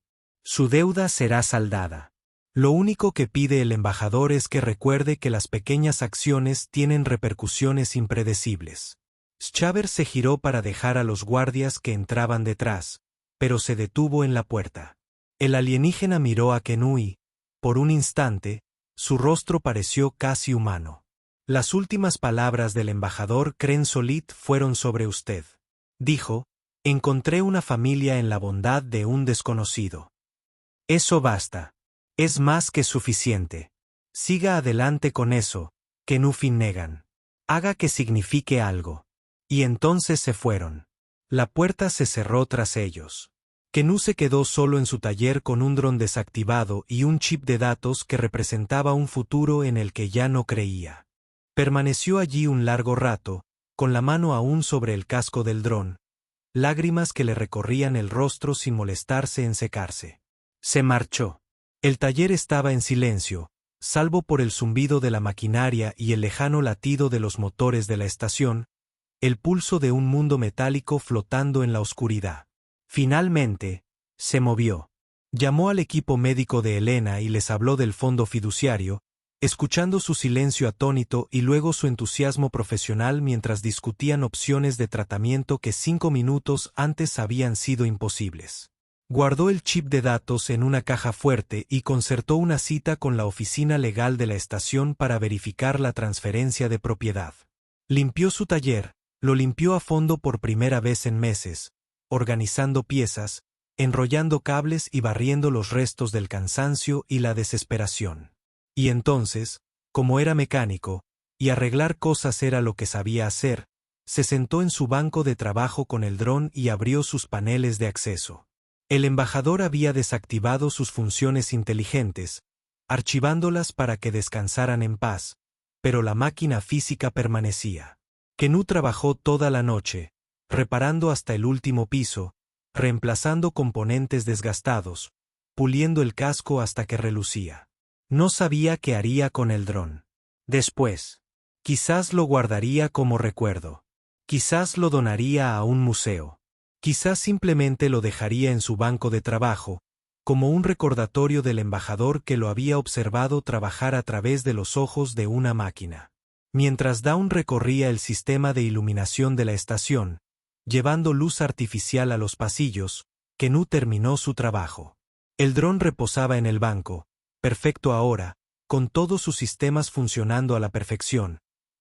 Su deuda será saldada. Lo único que pide el embajador es que recuerde que las pequeñas acciones tienen repercusiones impredecibles. Schaber se giró para dejar a los guardias que entraban detrás, pero se detuvo en la puerta. El alienígena miró a Kenu y, por un instante, su rostro pareció casi humano. Las últimas palabras del embajador Kren Solit fueron sobre usted, dijo, Encontré una familia en la bondad de un desconocido. Eso basta. Es más que suficiente. Siga adelante con eso, Kenú Finnegan. Haga que signifique algo. Y entonces se fueron. La puerta se cerró tras ellos. Kenú se quedó solo en su taller con un dron desactivado y un chip de datos que representaba un futuro en el que ya no creía. Permaneció allí un largo rato, con la mano aún sobre el casco del dron, lágrimas que le recorrían el rostro sin molestarse en secarse. Se marchó. El taller estaba en silencio, salvo por el zumbido de la maquinaria y el lejano latido de los motores de la estación, el pulso de un mundo metálico flotando en la oscuridad. Finalmente, se movió. Llamó al equipo médico de Elena y les habló del fondo fiduciario, escuchando su silencio atónito y luego su entusiasmo profesional mientras discutían opciones de tratamiento que 5 minutos antes habían sido imposibles. Guardó el chip de datos en una caja fuerte y concertó una cita con la oficina legal de la estación para verificar la transferencia de propiedad. Limpió su taller, lo limpió a fondo por primera vez en meses, organizando piezas, enrollando cables y barriendo los restos del cansancio y la desesperación. Y entonces, como era mecánico, y arreglar cosas era lo que sabía hacer, se sentó en su banco de trabajo con el dron y abrió sus paneles de acceso. El embajador había desactivado sus funciones inteligentes, archivándolas para que descansaran en paz, pero la máquina física permanecía. Kenú trabajó toda la noche, reparando hasta el último piso, reemplazando componentes desgastados, puliendo el casco hasta que relucía. No sabía qué haría con el dron. Después, quizás lo guardaría como recuerdo. Quizás lo donaría a un museo. Quizás simplemente lo dejaría en su banco de trabajo, como un recordatorio del embajador que lo había observado trabajar a través de los ojos de una máquina. Mientras Dawn recorría el sistema de iluminación de la estación, llevando luz artificial a los pasillos, Kenú terminó su trabajo. El dron reposaba en el banco, perfecto ahora, con todos sus sistemas funcionando a la perfección,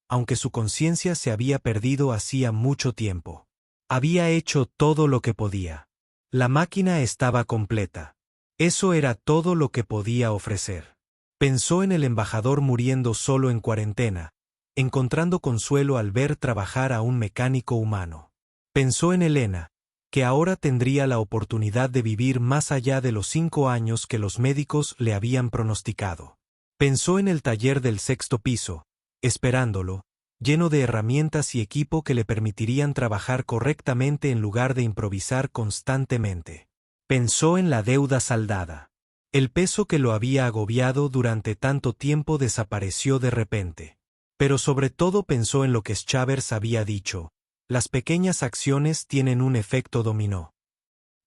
aunque su conciencia se había perdido hacía mucho tiempo. Había hecho todo lo que podía. La máquina estaba completa. Eso era todo lo que podía ofrecer. Pensó en el embajador muriendo solo en cuarentena, encontrando consuelo al ver trabajar a un mecánico humano. Pensó en Elena, que ahora tendría la oportunidad de vivir más allá de los 5 años que los médicos le habían pronosticado. Pensó en el taller del 6º piso, esperándolo, lleno de herramientas y equipo que le permitirían trabajar correctamente en lugar de improvisar constantemente. Pensó en la deuda saldada. El peso que lo había agobiado durante tanto tiempo desapareció de repente. Pero sobre todo pensó en lo que Chavers había dicho: las pequeñas acciones tienen un efecto dominó.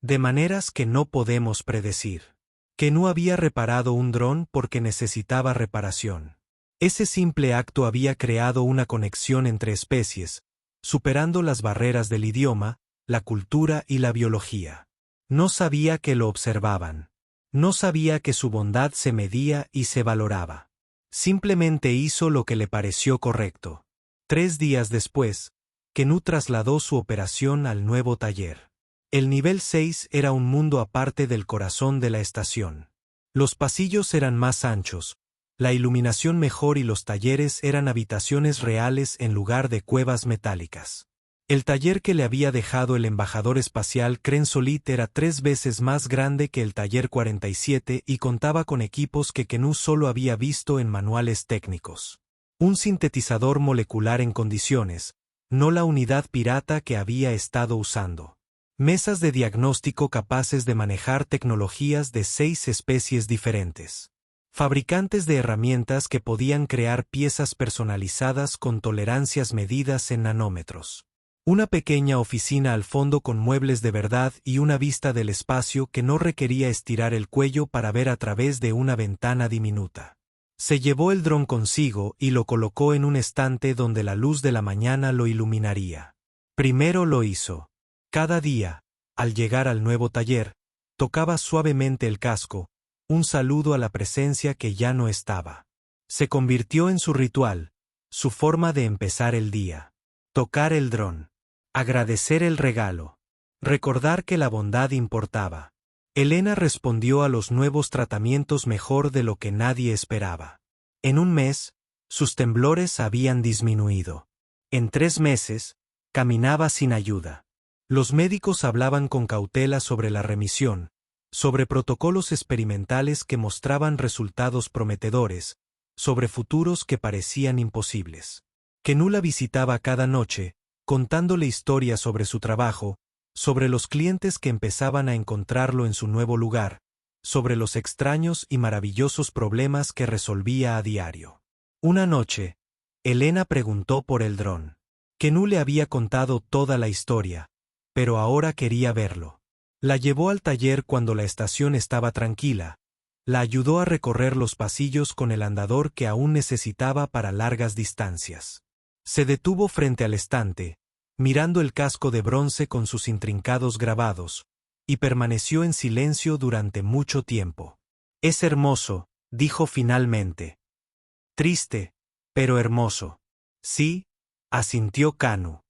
De maneras que no podemos predecir. Kenú había reparado un dron porque necesitaba reparación. Ese simple acto había creado una conexión entre especies, superando las barreras del idioma, la cultura y la biología. No sabía que lo observaban. No sabía que su bondad se medía y se valoraba. Simplemente hizo lo que le pareció correcto. 3 días después, Kenú trasladó su operación al nuevo taller. El nivel 6 era un mundo aparte del corazón de la estación. Los pasillos eran más anchos, la iluminación mejor y los talleres eran habitaciones reales en lugar de cuevas metálicas. El taller que le había dejado el embajador espacial Kren Solit era 3 veces más grande que el taller 47 y contaba con equipos que Kenú solo había visto en manuales técnicos. Un sintetizador molecular en condiciones, no la unidad pirata que había estado usando. Mesas de diagnóstico capaces de manejar tecnologías de 6 especies diferentes. Fabricantes de herramientas que podían crear piezas personalizadas con tolerancias medidas en nanómetros. Una pequeña oficina al fondo con muebles de verdad y una vista del espacio que no requería estirar el cuello para ver a través de una ventana diminuta. Se llevó el dron consigo y lo colocó en un estante donde la luz de la mañana lo iluminaría. Primero lo hizo. Cada día, al llegar al nuevo taller, tocaba suavemente el casco, un saludo a la presencia que ya no estaba. Se convirtió en su ritual, su forma de empezar el día. Tocar el dron. Agradecer el regalo. Recordar que la bondad importaba. Elena respondió a los nuevos tratamientos mejor de lo que nadie esperaba. En un mes, sus temblores habían disminuido. En 3 meses, caminaba sin ayuda. Los médicos hablaban con cautela sobre la remisión, sobre protocolos experimentales que mostraban resultados prometedores, sobre futuros que parecían imposibles. Kenú la visitaba cada noche, contándole historias sobre su trabajo, sobre los clientes que empezaban a encontrarlo en su nuevo lugar, sobre los extraños y maravillosos problemas que resolvía a diario. Una noche, Elena preguntó por el dron. Kenú le había contado toda la historia, pero ahora quería verlo. La llevó al taller cuando la estación estaba tranquila, la ayudó a recorrer los pasillos con el andador que aún necesitaba para largas distancias. Se detuvo frente al estante, mirando el casco de bronce con sus intrincados grabados, y permaneció en silencio durante mucho tiempo. «Es hermoso», dijo finalmente. «Triste, pero hermoso». «Sí», asintió Kanu.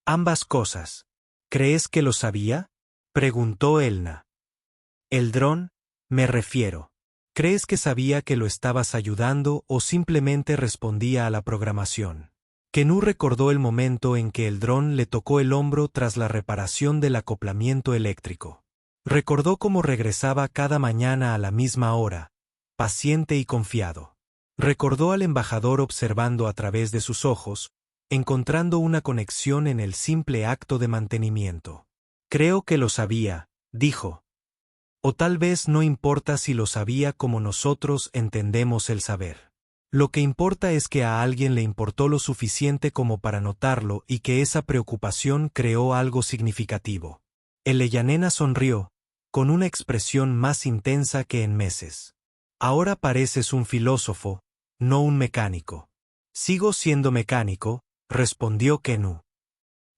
«Ambas cosas». «¿Crees que lo sabía?», preguntó Elna. «El dron, me refiero. ¿Crees que sabía que lo estabas ayudando o simplemente respondía a la programación?». Kenú recordó el momento en que el dron le tocó el hombro tras la reparación del acoplamiento eléctrico. Recordó cómo regresaba cada mañana a la misma hora, paciente y confiado. Recordó al embajador observando a través de sus ojos, encontrando una conexión en el simple acto de mantenimiento. «Creo que lo sabía», dijo. «O tal vez no importa si lo sabía como nosotros entendemos el saber. Lo que importa es que a alguien le importó lo suficiente como para notarlo y que esa preocupación creó algo significativo». Elena sonrió, con una expresión más intensa que en meses. «Ahora pareces un filósofo, no un mecánico». «Sigo siendo mecánico», respondió Kenú.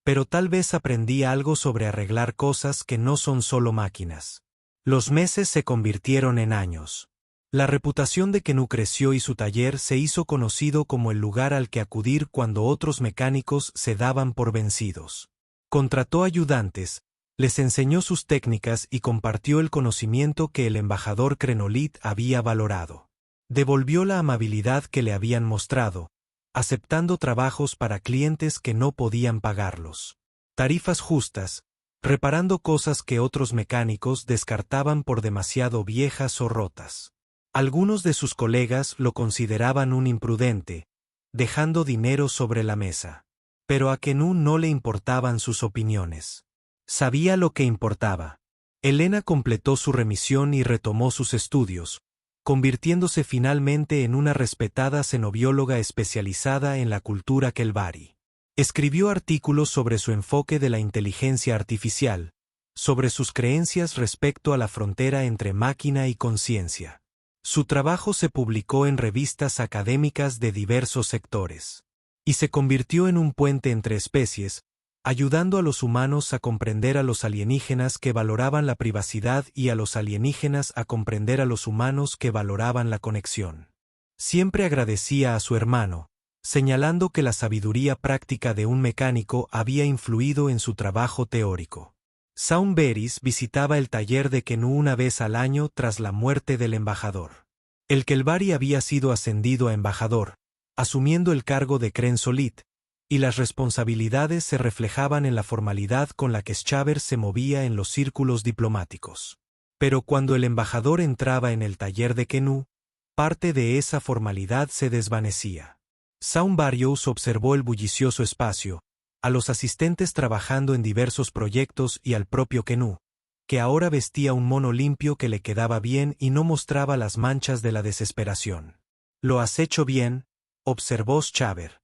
«Pero tal vez aprendí algo sobre arreglar cosas que no son solo máquinas». Los meses se convirtieron en años. La reputación de Kenú creció y su taller se hizo conocido como el lugar al que acudir cuando otros mecánicos se daban por vencidos. Contrató ayudantes, les enseñó sus técnicas y compartió el conocimiento que el embajador Krenolit había valorado. Devolvió la amabilidad que le habían mostrado, aceptando trabajos para clientes que no podían pagarlos. Tarifas justas, reparando cosas que otros mecánicos descartaban por demasiado viejas o rotas. Algunos de sus colegas lo consideraban un imprudente, dejando dinero sobre la mesa. Pero a Kenú no le importaban sus opiniones. Sabía lo que importaba. Elena completó su remisión y retomó sus estudios, convirtiéndose finalmente en una respetada cenobióloga especializada en la cultura Kelvari. Escribió artículos sobre su enfoque de la inteligencia artificial, sobre sus creencias respecto a la frontera entre máquina y conciencia. Su trabajo se publicó en revistas académicas de diversos sectores, y se convirtió en un puente entre especies, ayudando a los humanos a comprender a los alienígenas que valoraban la privacidad y a los alienígenas a comprender a los humanos que valoraban la conexión. Siempre agradecía a su hermano, señalando que la sabiduría práctica de un mecánico había influido en su trabajo teórico. Saun Beris visitaba el taller de Kenú una vez al año tras la muerte del embajador. El Kelvari había sido ascendido a embajador, asumiendo el cargo de Kren Solit, y las responsabilidades se reflejaban en la formalidad con la que Schaber se movía en los círculos diplomáticos. Pero cuando el embajador entraba en el taller de Kenú, parte de esa formalidad se desvanecía. Saun Barrios observó el bullicioso espacio, a los asistentes trabajando en diversos proyectos y al propio Kenú, que ahora vestía un mono limpio que le quedaba bien y no mostraba las manchas de la desesperación. «Lo has hecho bien», observó Schaber.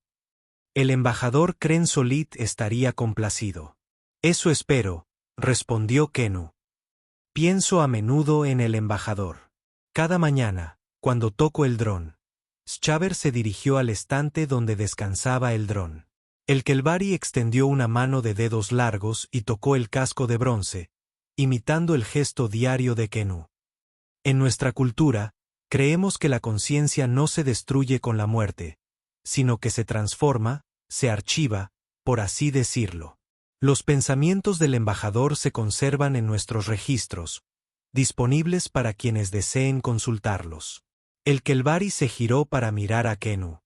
«El embajador Kren Solit estaría complacido». «Eso espero», respondió Kenú. «Pienso a menudo en el embajador. Cada mañana, cuando toco el dron». Schaber se dirigió al estante donde descansaba el dron. El Kelvari extendió una mano de dedos largos y tocó el casco de bronce, imitando el gesto diario de Kenú. En nuestra cultura, creemos que la conciencia no se destruye con la muerte, sino que se transforma, se archiva, por así decirlo. Los pensamientos del embajador se conservan en nuestros registros, disponibles para quienes deseen consultarlos. El Kelvari se giró para mirar a Kennu.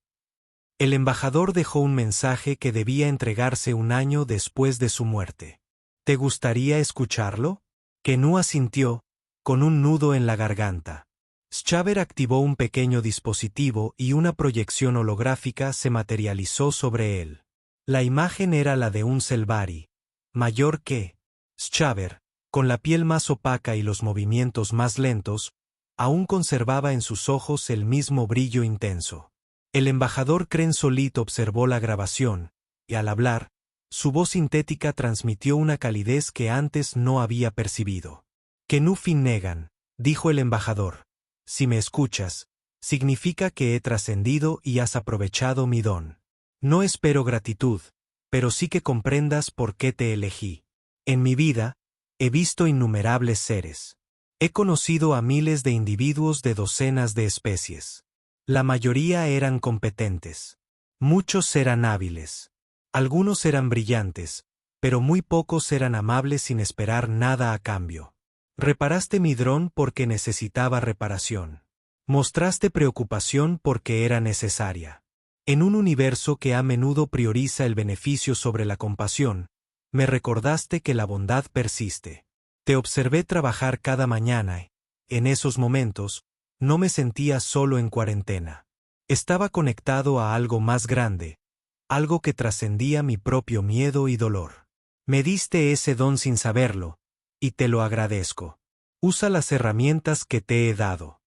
El embajador dejó un mensaje que debía entregarse un año después de su muerte. ¿Te gustaría escucharlo? Kennu asintió, con un nudo en la garganta. Schaber activó un pequeño dispositivo y una proyección holográfica se materializó sobre él. La imagen era la de un Selvari, mayor que Schaber, con la piel más opaca y los movimientos más lentos, aún conservaba en sus ojos el mismo brillo intenso. El embajador Kren Solit observó la grabación, y al hablar, su voz sintética transmitió una calidez que antes no había percibido. Kennu Finnegan, dijo el embajador, si me escuchas, significa que he trascendido y has aprovechado mi don. No espero gratitud, pero sí que comprendas por qué te elegí. En mi vida, he visto innumerables seres. He conocido a miles de individuos de docenas de especies. La mayoría eran competentes. Muchos eran hábiles. Algunos eran brillantes, pero muy pocos eran amables sin esperar nada a cambio. Reparaste mi dron porque necesitaba reparación. Mostraste preocupación porque era necesaria. En un universo que a menudo prioriza el beneficio sobre la compasión, me recordaste que la bondad persiste. Te observé trabajar cada mañana y, en esos momentos, no me sentía solo en cuarentena. Estaba conectado a algo más grande, algo que trascendía mi propio miedo y dolor. Me diste ese don sin saberlo, y te lo agradezco. Usa las herramientas que te he dado.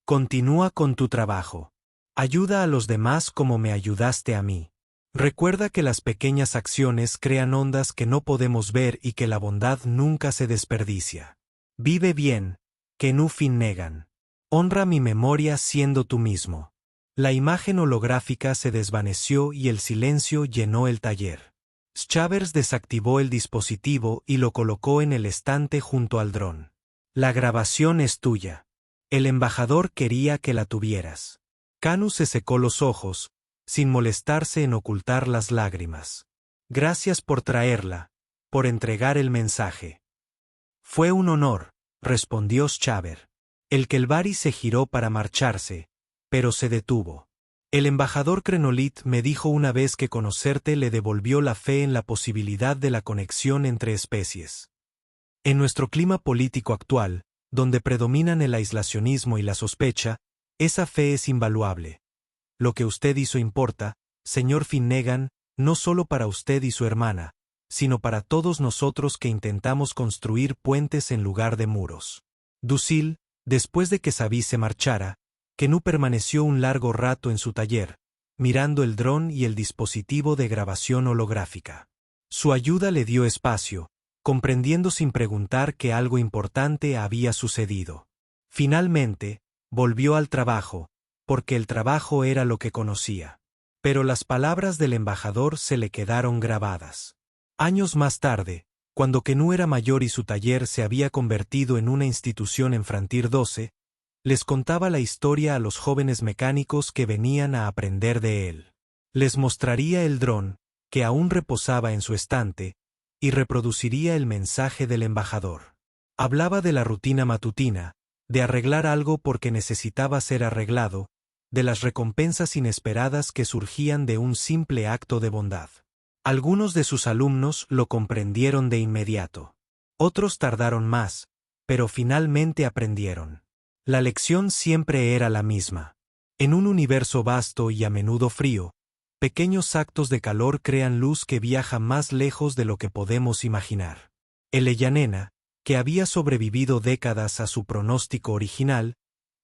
Continúa con tu trabajo. Ayuda a los demás como me ayudaste a mí. Recuerda que las pequeñas acciones crean ondas que no podemos ver y que la bondad nunca se desperdicia. Vive bien, Kennu Finnegan. Honra mi memoria siendo tú mismo. La imagen holográfica se desvaneció y el silencio llenó el taller. Schavers desactivó el dispositivo y lo colocó en el estante junto al dron. La grabación es tuya. El embajador quería que la tuvieras. Kennu se secó los ojos, sin molestarse en ocultar las lágrimas. Gracias por traerla, por entregar el mensaje. Fue un honor, respondió Schaber. El Kelvari se giró para marcharse, pero se detuvo. El embajador Krenolit me dijo una vez que conocerte le devolvió la fe en la posibilidad de la conexión entre especies. En nuestro clima político actual, donde predominan el aislacionismo y la sospecha, esa fe es invaluable. Lo que usted hizo importa, señor Finnegan, no solo para usted y su hermana, sino para todos nosotros que intentamos construir puentes en lugar de muros. Dusil, después de que Sabi se marchara, Kennu permaneció un largo rato en su taller, mirando el dron y el dispositivo de grabación holográfica. Su ayuda le dio espacio, comprendiendo sin preguntar que algo importante había sucedido. Finalmente, volvió al trabajo, porque el trabajo era lo que conocía. Pero las palabras del embajador se le quedaron grabadas. Años más tarde, cuando Kennu era mayor y su taller se había convertido en una institución en Frontier 12, les contaba la historia a los jóvenes mecánicos que venían a aprender de él. Les mostraría el dron, que aún reposaba en su estante, y reproduciría el mensaje del embajador. Hablaba de la rutina matutina, de arreglar algo porque necesitaba ser arreglado, de las recompensas inesperadas que surgían de un simple acto de bondad. Algunos de sus alumnos lo comprendieron de inmediato. Otros tardaron más, pero finalmente aprendieron. La lección siempre era la misma. En un universo vasto y a menudo frío, pequeños actos de calor crean luz que viaja más lejos de lo que podemos imaginar. El Eyanena, que había sobrevivido décadas a su pronóstico original,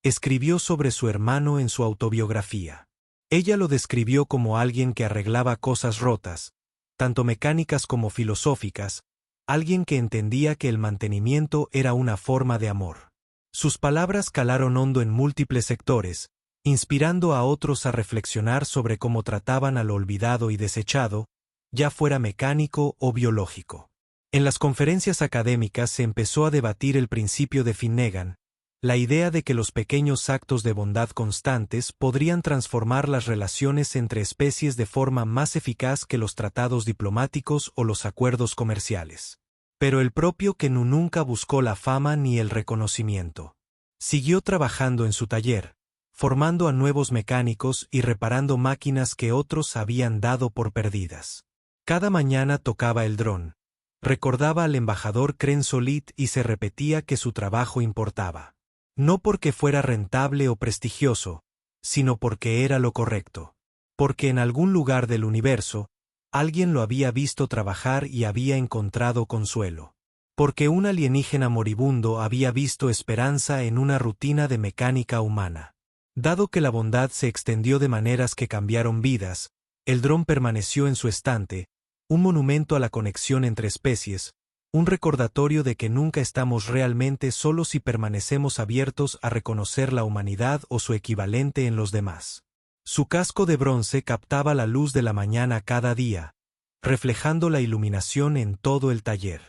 escribió sobre su hermano en su autobiografía. Ella lo describió como alguien que arreglaba cosas rotas, tanto mecánicas como filosóficas, alguien que entendía que el mantenimiento era una forma de amor. Sus palabras calaron hondo en múltiples sectores, inspirando a otros a reflexionar sobre cómo trataban a lo olvidado y desechado, ya fuera mecánico o biológico. En las conferencias académicas se empezó a debatir el principio de Finnegan, La idea de que los pequeños actos de bondad constantes podrían transformar las relaciones entre especies de forma más eficaz que los tratados diplomáticos o los acuerdos comerciales. Pero el propio Kenu nunca buscó la fama ni el reconocimiento. Siguió trabajando en su taller, formando a nuevos mecánicos y reparando máquinas que otros habían dado por perdidas. Cada mañana tocaba el dron, recordaba al embajador Kren Solit y se repetía que su trabajo importaba. No porque fuera rentable o prestigioso, sino porque era lo correcto. Porque en algún lugar del universo, alguien lo había visto trabajar y había encontrado consuelo. Porque un alienígena moribundo había visto esperanza en una rutina de mecánica humana. Dado que la bondad se extendió de maneras que cambiaron vidas, el dron permaneció en su estante, un monumento a la conexión entre especies, un recordatorio de que nunca estamos realmente solos si permanecemos abiertos a reconocer la humanidad o su equivalente en los demás. Su casco de bronce captaba la luz de la mañana cada día, reflejando la iluminación en todo el taller.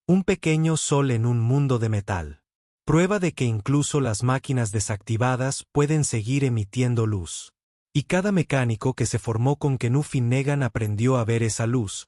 Un pequeño sol en un mundo de metal. Prueba de que incluso las máquinas desactivadas pueden seguir emitiendo luz. Y cada mecánico que se formó con Kenu Finnegan aprendió a ver esa luz,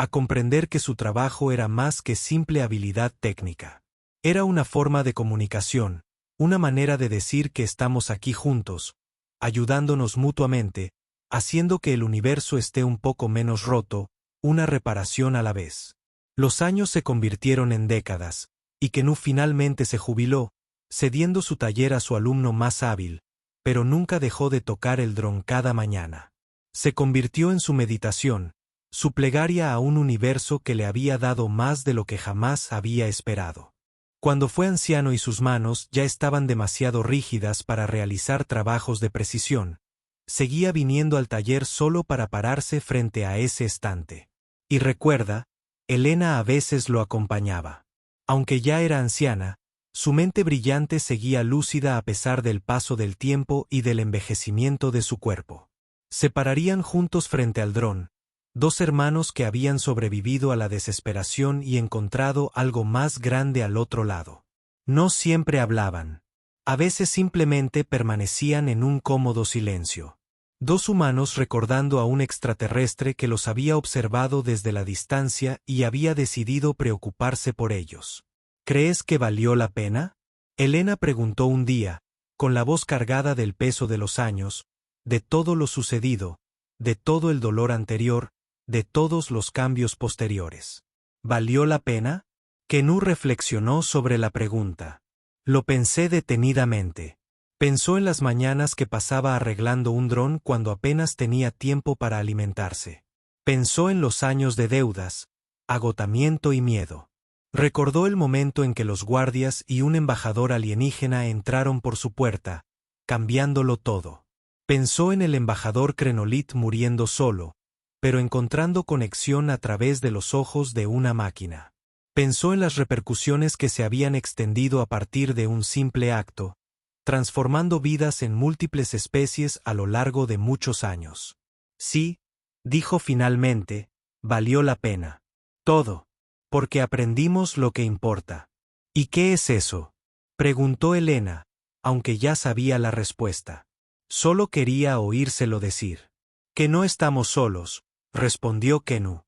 a comprender que su trabajo era más que simple habilidad técnica. Era una forma de comunicación, una manera de decir que estamos aquí juntos, ayudándonos mutuamente, haciendo que el universo esté un poco menos roto, una reparación a la vez. Los años se convirtieron en décadas, y Kenu finalmente se jubiló, cediendo su taller a su alumno más hábil, pero nunca dejó de tocar el dron cada mañana. Se convirtió en su meditación, su plegaria a un universo que le había dado más de lo que jamás había esperado. Cuando fue anciano y sus manos ya estaban demasiado rígidas para realizar trabajos de precisión, seguía viniendo al taller solo para pararse frente a ese estante. Y recuerda, Elena a veces lo acompañaba. Aunque ya era anciana, su mente brillante seguía lúcida a pesar del paso del tiempo y del envejecimiento de su cuerpo. Se pararían juntos frente al dron, dos hermanos que habían sobrevivido a la desesperación y encontrado algo más grande al otro lado. No siempre hablaban. A veces simplemente permanecían en un cómodo silencio. Dos humanos recordando a un extraterrestre que los había observado desde la distancia y había decidido preocuparse por ellos. ¿Crees que valió la pena? Elena preguntó un día, con la voz cargada del peso de los años, de todo lo sucedido, de todo el dolor anterior, de todos los cambios posteriores. ¿Valió la pena? Kenu reflexionó sobre la pregunta. Lo pensé detenidamente. Pensó en las mañanas que pasaba arreglando un dron cuando apenas tenía tiempo para alimentarse. Pensó en los años de deudas, agotamiento y miedo. Recordó el momento en que los guardias y un embajador alienígena entraron por su puerta, cambiándolo todo. Pensó en el embajador Krenolit muriendo solo, pero encontrando conexión a través de los ojos de una máquina. Pensó en las repercusiones que se habían extendido a partir de un simple acto, transformando vidas en múltiples especies a lo largo de muchos años. Sí, dijo finalmente, valió la pena. Todo. Porque aprendimos lo que importa. ¿Y qué es eso? Preguntó Elena, aunque ya sabía la respuesta. Solo quería oírselo decir. Que no estamos solos, respondió Kenu.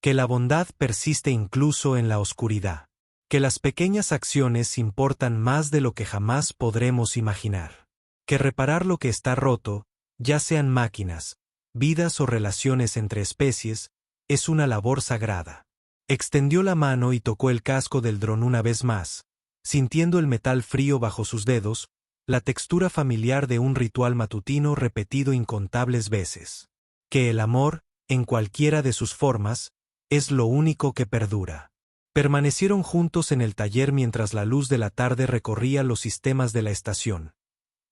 Que la bondad persiste incluso en la oscuridad. Que las pequeñas acciones importan más de lo que jamás podremos imaginar. Que reparar lo que está roto, ya sean máquinas, vidas o relaciones entre especies, es una labor sagrada. Extendió la mano y tocó el casco del dron una vez más, sintiendo el metal frío bajo sus dedos, la textura familiar de un ritual matutino repetido incontables veces. Que el amor, en cualquiera de sus formas, es lo único que perdura. Permanecieron juntos en el taller mientras la luz de la tarde recorría los sistemas de la estación.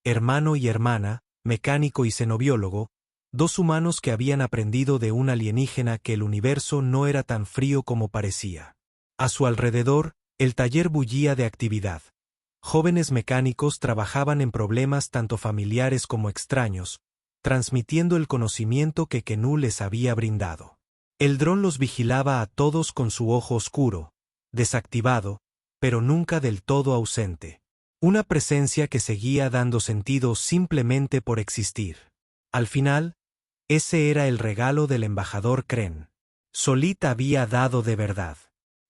Hermano y hermana, mecánico y xenobiólogo, dos humanos que habían aprendido de un alienígena que el universo no era tan frío como parecía. A su alrededor, el taller bullía de actividad. Jóvenes mecánicos trabajaban en problemas tanto familiares como extraños, transmitiendo el conocimiento que Kenu les había brindado. El dron los vigilaba a todos con su ojo oscuro, desactivado, pero nunca del todo ausente. Una presencia que seguía dando sentido simplemente por existir. Al final, ese era el regalo del embajador Kren. Solid había dado de verdad.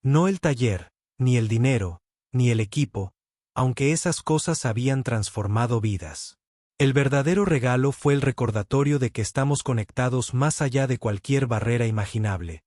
No el taller, ni el dinero, ni el equipo, aunque esas cosas habían transformado vidas. El verdadero regalo fue el recordatorio de que estamos conectados más allá de cualquier barrera imaginable,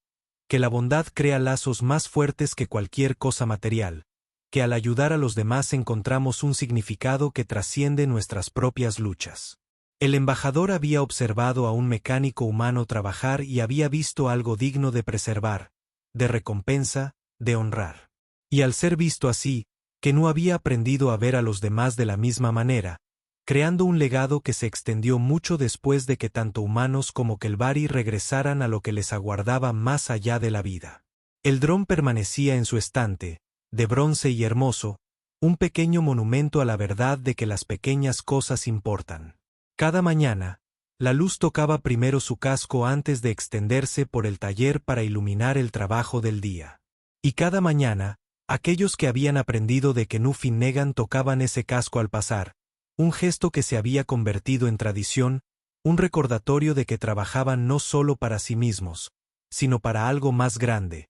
que la bondad crea lazos más fuertes que cualquier cosa material, que al ayudar a los demás encontramos un significado que trasciende nuestras propias luchas. El embajador había observado a un mecánico humano trabajar y había visto algo digno de preservar, de recompensa, de honrar. Y al ser visto así, Kenú había aprendido a ver a los demás de la misma manera, creando un legado que se extendió mucho después de que tanto humanos como Kelbari regresaran a lo que les aguardaba más allá de la vida. El dron permanecía en su estante, de bronce y hermoso, un pequeño monumento a la verdad de que las pequeñas cosas importan. Cada mañana, la luz tocaba primero su casco antes de extenderse por el taller para iluminar el trabajo del día. Y cada mañana, aquellos que habían aprendido de Kenú Finnegan tocaban ese casco al pasar, un gesto que se había convertido en tradición, un recordatorio de que trabajaban no solo para sí mismos, sino para algo más grande.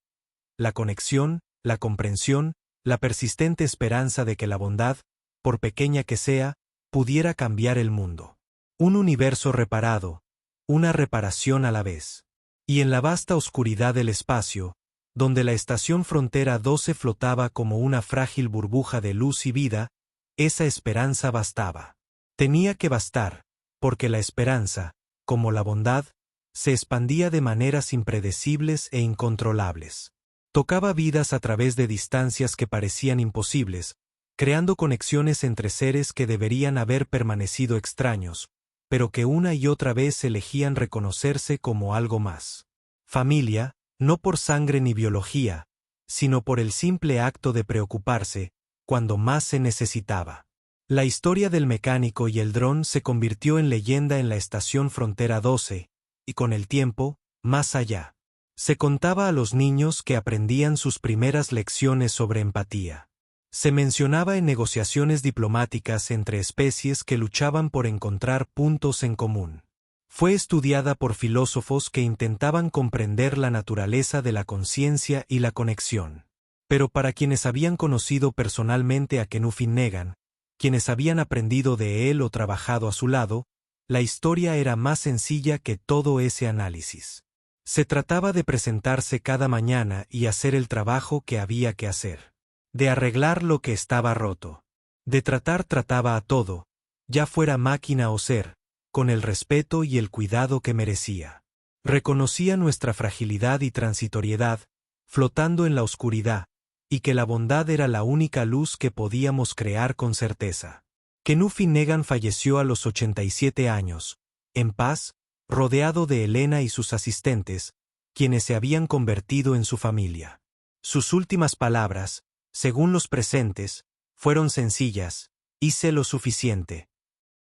La conexión, la comprensión, la persistente esperanza de que la bondad, por pequeña que sea, pudiera cambiar el mundo. Un universo reparado, una reparación a la vez. Y en la vasta oscuridad del espacio, donde la estación Frontera 12 flotaba como una frágil burbuja de luz y vida, esa esperanza bastaba. Tenía que bastar, porque la esperanza, como la bondad, se expandía de maneras impredecibles e incontrolables. Tocaba vidas a través de distancias que parecían imposibles, creando conexiones entre seres que deberían haber permanecido extraños, pero que una y otra vez elegían reconocerse como algo más. Familia, no por sangre ni biología, sino por el simple acto de preocuparse, cuando más se necesitaba. La historia del mecánico y el dron se convirtió en leyenda en la estación Frontera 12, y con el tiempo, más allá. Se contaba a los niños que aprendían sus primeras lecciones sobre empatía. Se mencionaba en negociaciones diplomáticas entre especies que luchaban por encontrar puntos en común. Fue estudiada por filósofos que intentaban comprender la naturaleza de la conciencia y la conexión. Pero para quienes habían conocido personalmente a Kenú Finnegan, quienes habían aprendido de él o trabajado a su lado, la historia era más sencilla que todo ese análisis. Se trataba de presentarse cada mañana y hacer el trabajo que había que hacer. De arreglar lo que estaba roto. De trataba a todo, ya fuera máquina o ser, con el respeto y el cuidado que merecía. Reconocía nuestra fragilidad y transitoriedad, flotando en la oscuridad, y que la bondad era la única luz que podíamos crear con certeza. Kenú Finnegan falleció a los 87 años, en paz, rodeado de Elena y sus asistentes, quienes se habían convertido en su familia. Sus últimas palabras, según los presentes, fueron sencillas: hice lo suficiente.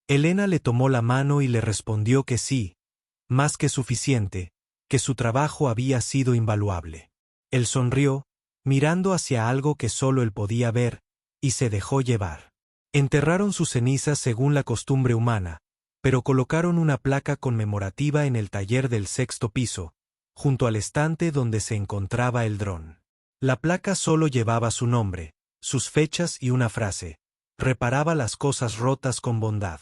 Elena le tomó la mano y le respondió que sí, más que suficiente, que su trabajo había sido invaluable. Él sonrió, mirando hacia algo que solo él podía ver, y se dejó llevar. Enterraron sus cenizas según la costumbre humana, pero colocaron una placa conmemorativa en el taller del 6º piso, junto al estante donde se encontraba el dron. La placa solo llevaba su nombre, sus fechas y una frase: reparaba las cosas rotas con bondad.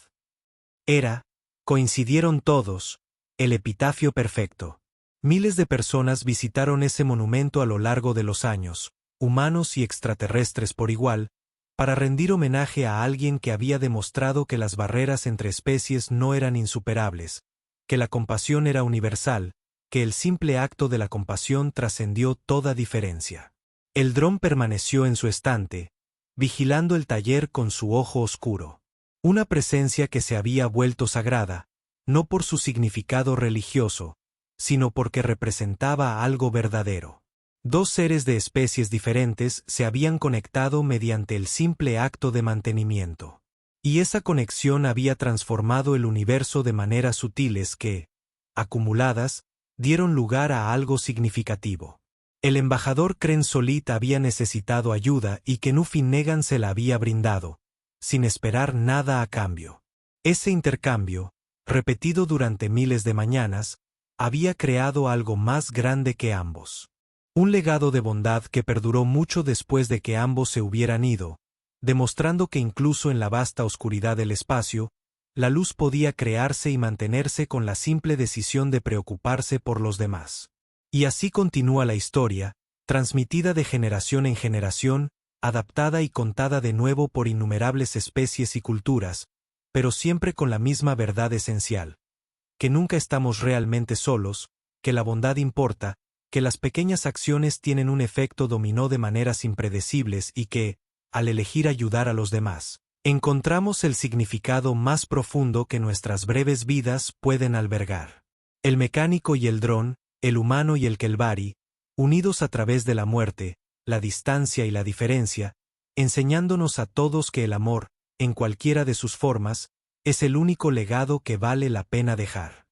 Coincidieron todos, el epitafio perfecto. Miles de personas visitaron ese monumento a lo largo de los años, humanos y extraterrestres por igual, para rendir homenaje a alguien que había demostrado que las barreras entre especies no eran insuperables, que la compasión era universal, que el simple acto de la compasión trascendió toda diferencia. El dron permaneció en su estante, vigilando el taller con su ojo oscuro. Una presencia que se había vuelto sagrada, no por su significado religioso, sino porque representaba algo verdadero. Dos seres de especies diferentes se habían conectado mediante el simple acto de mantenimiento. Y esa conexión había transformado el universo de maneras sutiles que, acumuladas, dieron lugar a algo significativo. El embajador Kren Solid había necesitado ayuda y Kenú Finnegan se la había brindado, sin esperar nada a cambio. Ese intercambio, repetido durante miles de mañanas, había creado algo más grande que ambos. Un legado de bondad que perduró mucho después de que ambos se hubieran ido, demostrando que incluso en la vasta oscuridad del espacio, la luz podía crearse y mantenerse con la simple decisión de preocuparse por los demás. Y así continúa la historia, transmitida de generación en generación, adaptada y contada de nuevo por innumerables especies y culturas, pero siempre con la misma verdad esencial: que nunca estamos realmente solos, que la bondad importa, que las pequeñas acciones tienen un efecto dominó de maneras impredecibles y que, al elegir ayudar a los demás, encontramos el significado más profundo que nuestras breves vidas pueden albergar. El mecánico y el dron, el humano y el Kelbari, unidos a través de la muerte, la distancia y la diferencia, enseñándonos a todos que el amor, en cualquiera de sus formas, es el único legado que vale la pena dejar.